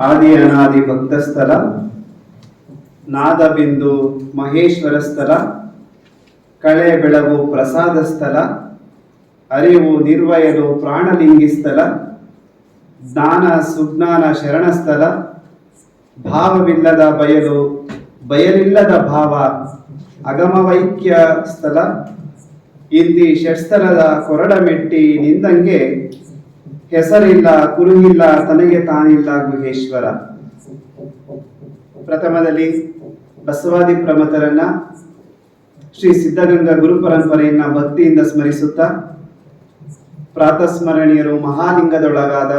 ಆದಿ ಅನಾದಿ ಭಕ್ತಸ್ಥಲ, ನಾದಬಿಂದು ಮಹೇಶ್ವರ ಸ್ಥಳ, ಕಳೆ ಬೆಳಗು ಪ್ರಸಾದ ಸ್ಥಳ, ಅರಿವು ನಿರ್ವಯಲು ಪ್ರಾಣಲಿಂಗಿ ಸ್ಥಳ, ಜ್ಞಾನ ಸುಜ್ಞಾನ ಶರಣ ಸ್ಥಳ, ಭಾವವಿಲ್ಲದ ಬಯಲು ಬಯಲಿಲ್ಲದ ಭಾವ ಅಗಮವೈಕ್ಯ ಸ್ಥಳ, ಇಂದಿ ಷಟ್ಸ್ಥಲದ ಕೊರಡ ಮೆಟ್ಟಿ ನಿಂದಂಗೆ ಹೆಸರಿಲ್ಲ ಕುರುಹಿಲ್ಲ ತನಗೆ ತಾನಿಲ್ಲ ಗುಹೇಶ್ವರ. ಪ್ರಥಮದಲ್ಲಿ ಬಸವಾದಿ ಪ್ರಮಥರನ್ನ ಶ್ರೀ ಸಿದ್ಧಗಂಗಾ ಗುರು ಪರಂಪರೆಯನ್ನ ಭಕ್ತಿಯಿಂದ ಸ್ಮರಿಸುತ್ತಾ, ಪ್ರಾತಸ್ಮರಣೀಯರು ಮಹಾಲಿಂಗದೊಳಗಾದ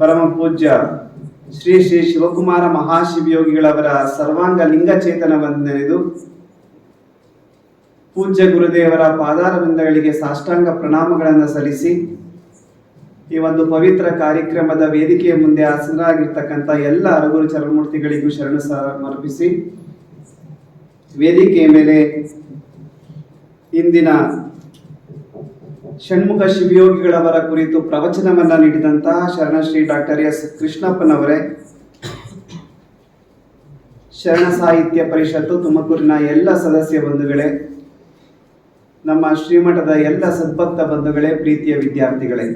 ಪರಮ ಪೂಜ್ಯ ಶ್ರೀ ಶ್ರೀ ಶಿವಕುಮಾರ ಮಹಾಶಿವಯೋಗಿಗಳವರ ಸರ್ವಾಂಗ ಲಿಂಗಚೇತನವನ್ನು ನೆನೆದು ಪೂಜ್ಯ ಗುರುದೇವರ ಪಾದಾರವಿಂದಗಳಿಗೆ ಸಾಷ್ಟಾಂಗ ಪ್ರಣಾಮಗಳನ್ನು ಸಲ್ಲಿಸಿ, ಈ ಒಂದು ಪವಿತ್ರ ಕಾರ್ಯಕ್ರಮದ ವೇದಿಕೆಯ ಮುಂದೆ ಆಸೀನರಾಗಿರ್ತಕ್ಕಂಥ ಎಲ್ಲ ಅರಗುರು ಚರಮೂರ್ತಿಗಳಿಗೂ ಶರಣು ಸಮರ್ಪಿಸಿ, ವೇದಿಕೆಯ ಮೇಲೆ ಇಂದಿನ ಷಣ್ಮುಖ ಶಿವಯೋಗಿಗಳವರ ಕುರಿತು ಪ್ರವಚನವನ್ನ ನೀಡಿದಂತಹ ಶರಣಶ್ರೀ ಡಾಕ್ಟರ್ ಎಸ್ ಕೃಷ್ಣಪ್ಪನವರೇ, ಶರಣ ಸಾಹಿತ್ಯ ಪರಿಷತ್ತು ತುಮಕೂರಿನ ಎಲ್ಲ ಸದಸ್ಯ ಬಂಧುಗಳೇ, ನಮ್ಮ ಶ್ರೀಮಠದ ಎಲ್ಲ ಸದ್ಭಕ್ತ ಬಂಧುಗಳೇ, ಪ್ರೀತಿಯ ವಿದ್ಯಾರ್ಥಿಗಳೇ,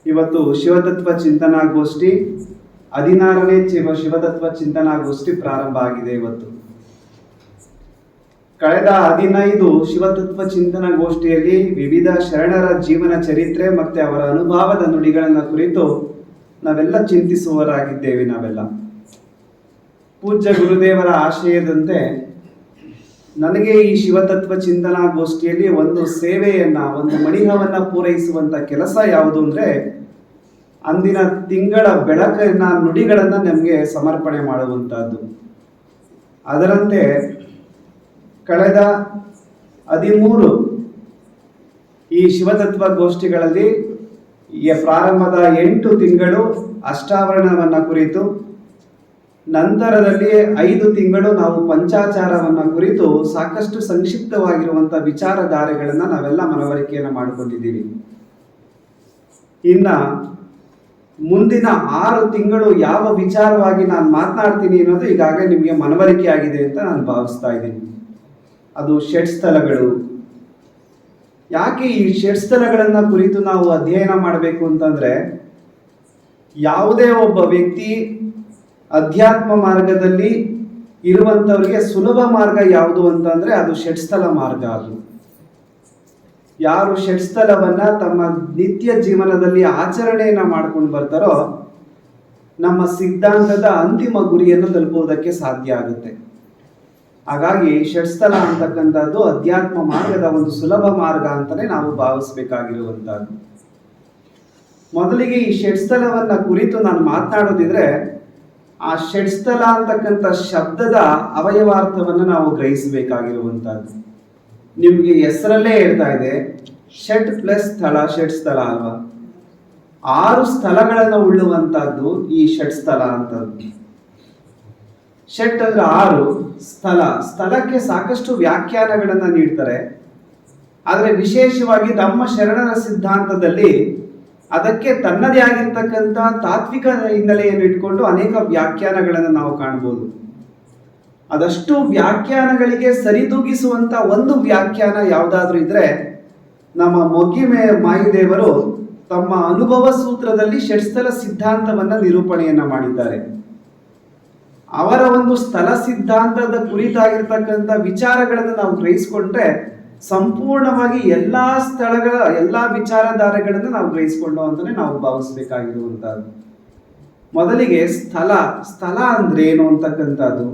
ಇವತ್ತು ಶಿವತತ್ವ ಚಿಂತನಾ ಗೋಷ್ಠಿ 16ನೇ ಶಿವತತ್ವ ಚಿಂತನಾ ಗೋಷ್ಠಿ ಪ್ರಾರಂಭ ಆಗಿದೆ. ಇವತ್ತು ಕಳೆದ 15 ಶಿವತತ್ವ ಚಿಂತನಾ ಗೋಷ್ಠಿಯಲ್ಲಿ ವಿವಿಧ ಶರಣರ ಜೀವನ ಚರಿತ್ರೆ ಮತ್ತೆ ಅವರ ಅನುಭವದ ನುಡಿಗಳನ್ನ ಕುರಿತು ನಾವೆಲ್ಲ ಚಿಂತಿಸುವವರಾಗಿದ್ದೇವೆ. ನಾವೆಲ್ಲ ಪೂಜ್ಯ ಗುರುದೇವರ ಆಶಯದಂತೆ ನನಗೆ ಈ ಶಿವತತ್ವ ಚಿಂತನಾ ಗೋಷ್ಠಿಯಲ್ಲಿ ಒಂದು ಸೇವೆಯನ್ನ, ಒಂದು ಮಣಿಹವನ್ನ ಪೂರೈಸುವಂತ ಕೆಲಸ ಯಾವುದು ಅಂದ್ರೆ, ಅಂದಿನ ತಿಂಗಳ ಬೆಳಕನ್ನ ನುಡಿಗಳನ್ನ ನಮಗೆ ಸಮರ್ಪಣೆ ಮಾಡುವಂತಹದ್ದು. ಅದರಂತೆ ಕಳೆದ 13 ಈ ಶಿವತತ್ವ ಗೋಷ್ಠಿಗಳಲ್ಲಿ ಪ್ರಾರಂಭದ 8 ತಿಂಗಳು ಅಷ್ಟಾವರಣವನ್ನ ಕುರಿತು, ನಂತರದಲ್ಲಿ 5 ತಿಂಗಳು ನಾವು ಪಂಚಾಚಾರವನ್ನ ಕುರಿತು ಸಾಕಷ್ಟು ಸಂಕ್ಷಿಪ್ತವಾಗಿರುವಂತಹ ವಿಚಾರಧಾರೆಗಳನ್ನ ನಾವೆಲ್ಲ ಮನವರಿಕೆಯನ್ನು ಮಾಡಿಕೊಂಡಿದ್ದೀವಿ. ಇನ್ನ ಮುಂದಿನ 6 ತಿಂಗಳು ಯಾವ ವಿಚಾರವಾಗಿ ನಾನು ಮಾತನಾಡ್ತೀನಿ ಅನ್ನೋದು ಈಗಾಗಲೇ ನಿಮಗೆ ಮನವರಿಕೆ ಆಗಿದೆ ಅಂತ ನಾನು ಭಾವಿಸ್ತಾ ಇದ್ದೀನಿ. ಅದು ಷಟ್ಸ್ಥಲಗಳು. ಯಾಕೆ ಈ ಷಟ್ಸ್ಥಲಗಳನ್ನ ಕುರಿತು ನಾವು ಅಧ್ಯಯನ ಮಾಡಬೇಕು ಅಂತಂದ್ರೆ, ಯಾವುದೇ ಒಬ್ಬ ವ್ಯಕ್ತಿ ಅಧ್ಯಾತ್ಮ ಮಾರ್ಗದಲ್ಲಿ ಇರುವಂತವರಿಗೆ ಸುಲಭ ಮಾರ್ಗ ಯಾವುದು ಅಂತಂದ್ರೆ ಅದು ಷಟ್ಸ್ಥಲ ಮಾರ್ಗ. ಅದು ಯಾರು ಷಟ್ಸ್ಥಲವನ್ನ ತಮ್ಮ ನಿತ್ಯ ಜೀವನದಲ್ಲಿ ಆಚರಣೆಯನ್ನ ಮಾಡ್ಕೊಂಡು ಬರ್ತಾರೋ ನಮ್ಮ ಸಿದ್ಧಾಂತದ ಅಂತಿಮ ಗುರಿಯನ್ನು ತಲುಪುವುದಕ್ಕೆ ಸಾಧ್ಯ ಆಗುತ್ತೆ. ಹಾಗಾಗಿ ಷಟ್ಸ್ಥಲ ಅಂತಕ್ಕಂಥದ್ದು ಅಧ್ಯಾತ್ಮ ಮಾರ್ಗದ ಒಂದು ಸುಲಭ ಮಾರ್ಗ ಅಂತಾನೆ ನಾವು ಭಾವಿಸ್ಬೇಕಾಗಿರುವಂತಹದ್ದು. ಮೊದಲಿಗೆ ಈ ಷಟ್ಸ್ಥಲವನ್ನ ಕುರಿತು ನಾನು ಮಾತನಾಡೋದಿದ್ರೆ, ಆ ಷಟ್ಸ್ಥಲ ಅಂತಕ್ಕಂಥ ಶಬ್ದದ ಅವಯವಾರ್ಥವನ್ನು ನಾವು ಗ್ರಹಿಸಬೇಕಾಗಿರುವಂತಹದ್ದು. ನಿಮ್ಗೆ ಹೆಸರಲ್ಲೇ ಹೇಳ್ತಾ ಇದೆ, ಷಟ್ ಪ್ಲಸ್ ಸ್ಥಳ, ಷಟ್ಸ್ಥಲ ಅಲ್ವಾ? 6 ಸ್ಥಳಗಳನ್ನು ಉಳ್ಳುವಂತಹದ್ದು ಈ ಷಟ್ಸ್ಥಲ ಅಂತದ್ದು. ಷಟ್ ಅಂದ್ರೆ 6, ಸ್ಥಳಕ್ಕೆ ಸಾಕಷ್ಟು ವ್ಯಾಖ್ಯಾನಗಳನ್ನ ನೀಡ್ತಾರೆ. ಆದರೆ ವಿಶೇಷವಾಗಿ ನಮ್ಮ ಶರಣರ ಸಿದ್ಧಾಂತದಲ್ಲಿ ಅದಕ್ಕೆ ತನ್ನದೇ ಆಗಿರ್ತಕ್ಕಂಥ ತಾತ್ವಿಕ ಹಿನ್ನೆಲೆಯನ್ನು ಇಟ್ಕೊಂಡು ಅನೇಕ ವ್ಯಾಖ್ಯಾನಗಳನ್ನು ನಾವು ಕಾಣಬಹುದು. ಅದಷ್ಟು ವ್ಯಾಖ್ಯಾನಗಳಿಗೆ ಸರಿದೂಗಿಸುವಂತ ಒಂದು ವ್ಯಾಖ್ಯಾನ ಯಾವುದಾದ್ರೂ ಇದ್ರೆ, ನಮ್ಮ ಮೊಗ್ಗಿ ಮಾಯಿದೇವರು ತಮ್ಮ ಅನುಭವ ಸೂತ್ರದಲ್ಲಿ ಷಟ್ಸ್ಥಲ ಸಿದ್ಧಾಂತವನ್ನ ನಿರೂಪಣೆಯನ್ನ ಮಾಡಿದ್ದಾರೆ. ಅವರ ಒಂದು ಸ್ಥಳ ಸಿದ್ಧಾಂತದ ಕುರಿತಾಗಿರ್ತಕ್ಕಂಥ ವಿಚಾರಗಳನ್ನು ನಾವು ಗ್ರಹಿಸಿಕೊಂಡ್ರೆ ಸಂಪೂರ್ಣವಾಗಿ ಎಲ್ಲಾ ಸ್ಥಳಗಳ ಎಲ್ಲಾ ವಿಚಾರಧಾರೆಗಳನ್ನು ನಾವು ಗ್ರಹಿಸಿಕೊಂಡು ಅಂತಾನೆ ನಾವು ಭಾವಿಸ್ಬೇಕಾಗಿರುವಂತಹದ್ದು. ಮೊದಲಿಗೆ ಸ್ಥಳ ಅಂದ್ರೆ ಏನು ಅಂತಕ್ಕಂಥದ್ದು,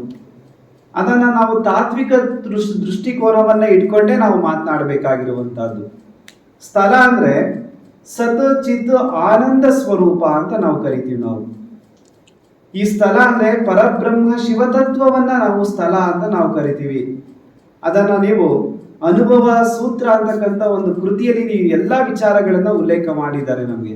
ಅದನ್ನ ನಾವು ತಾತ್ವಿಕ ದೃಷ್ಟಿಕೋನವನ್ನ ಇಟ್ಕೊಂಡೇ ನಾವು ಮಾತನಾಡಬೇಕಾಗಿರುವಂತಹದ್ದು. ಸ್ಥಳ ಅಂದ್ರೆ ಸತ್ ಚಿತ್ ಆನಂದ ಸ್ವರೂಪ ಅಂತ ನಾವು ಕರಿತೀವಿ. ನಾವು ಈ ಸ್ಥಳ ಅಂದ್ರೆ ಪರಬ್ರಹ್ಮ ಶಿವತತ್ವವನ್ನ ನಾವು ಸ್ಥಳ ಅಂತ ನಾವು ಕರಿತೀವಿ. ಅದನ್ನ ನೀವು ಅನುಭವ ಸೂತ್ರ ಅಂತಕ್ಕಂಥ ಒಂದು ಕೃತಿಯಲ್ಲಿ ನೀವು ಎಲ್ಲಾ ವಿಚಾರಗಳನ್ನ ಉಲ್ಲೇಖ ಮಾಡಿದ್ದಾರೆ. ನಮಗೆ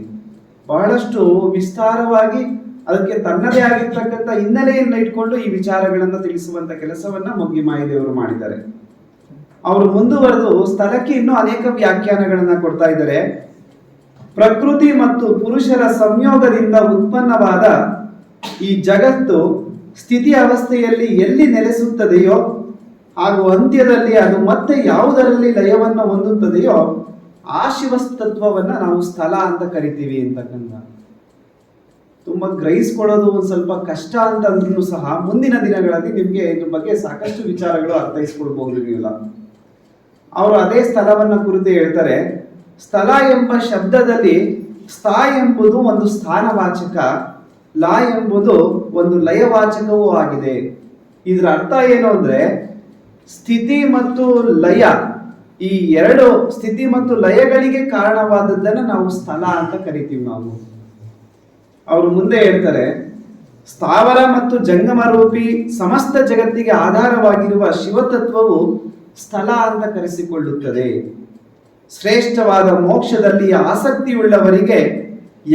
ಬಹಳಷ್ಟು ವಿಸ್ತಾರವಾಗಿ ಅದಕ್ಕೆ ತನ್ನದೇ ಆಗಿರ್ತಕ್ಕಂಥ ಹಿನ್ನೆಲೆಯನ್ನು ಇಟ್ಕೊಂಡು ಈ ವಿಚಾರಗಳನ್ನ ತಿಳಿಸುವಂತ ಕೆಲಸವನ್ನ ಮೊಗ್ಗಿ ಮಾಯಿದೇವರು ಮಾಡಿದ್ದಾರೆ. ಅವರು ಮುಂದುವರೆದು ಸ್ಥಳಕ್ಕೆ ಇನ್ನೂ ಅನೇಕ ವ್ಯಾಖ್ಯಾನಗಳನ್ನ ಕೊಡ್ತಾ ಇದ್ದಾರೆ. ಪ್ರಕೃತಿ ಮತ್ತು ಪುರುಷರ ಸಂಯೋಗದಿಂದ ಉತ್ಪನ್ನವಾದ ಈ ಜಗತ್ತು ಸ್ಥಿತಿ ಅವಸ್ಥೆಯಲ್ಲಿ ಎಲ್ಲಿ ನೆಲೆಸುತ್ತದೆಯೋ ಹಾಗೂ ಅಂತ್ಯದಲ್ಲಿ ಅದು ಮತ್ತೆ ಯಾವುದರಲ್ಲಿ ಲಯವನ್ನು ಹೊಂದುತ್ತದೆಯೋ ಆ ಶಿವತತ್ವವನ್ನ ನಾವು ಸ್ಥಳ ಅಂತ ಕರಿತೀವಿ ಅಂತಕ್ಕಂಥ. ತುಂಬಾ ಗ್ರಹಿಸ್ಕೊಳ್ಳೋದು ಒಂದು ಸ್ವಲ್ಪ ಕಷ್ಟ ಅಂತ ಅಂದ್ರೂ ಸಹ ಮುಂದಿನ ದಿನಗಳಲ್ಲಿ ನಿಮ್ಗೆ ಇದ್ರ ಬಗ್ಗೆ ಸಾಕಷ್ಟು ವಿಚಾರಗಳು ಅರ್ಥೈಸ್ಕೊಳ್ಬಹುದು ನೀವೆಲ್ಲ. ಅವರು ಅದೇ ಸ್ಥಳವನ್ನ ಕುರಿತು ಹೇಳ್ತಾರೆ, ಸ್ಥಳ ಎಂಬ ಶಬ್ದದಲ್ಲಿ ಸ್ಥಾ ಎಂಬುದು ಒಂದು ಸ್ಥಾನವಾಚಕ, ಲಾ ಎಂಬುದು ಒಂದು ಲಯವಾಚಕವೂ ಆಗಿದೆ. ಇದರ ಅರ್ಥ ಏನು ಅಂದ್ರೆ ಸ್ಥಿತಿ ಮತ್ತು ಲಯ, ಈ ಎರಡು ಸ್ಥಿತಿ ಮತ್ತು ಲಯಗಳಿಗೆ ಕಾರಣವಾದದ್ದನ್ನು ನಾವು ಸ್ಥಳ ಅಂತ ಕರಿತೀವಿ ನಾವು. ಅವರು ಮುಂದೆ ಹೇಳ್ತಾರೆ, ಸ್ಥಾವರ ಮತ್ತು ಜಂಗಮ ರೂಪಿ ಸಮಸ್ತ ಜಗತ್ತಿಗೆ ಆಧಾರವಾಗಿರುವ ಶಿವತತ್ವವು ಸ್ಥಳ ಅಂತ ಕರೆಸಿಕೊಳ್ಳುತ್ತದೆ. ಶ್ರೇಷ್ಠವಾದ ಮೋಕ್ಷದಲ್ಲಿ ಆಸಕ್ತಿಯುಳ್ಳವರಿಗೆ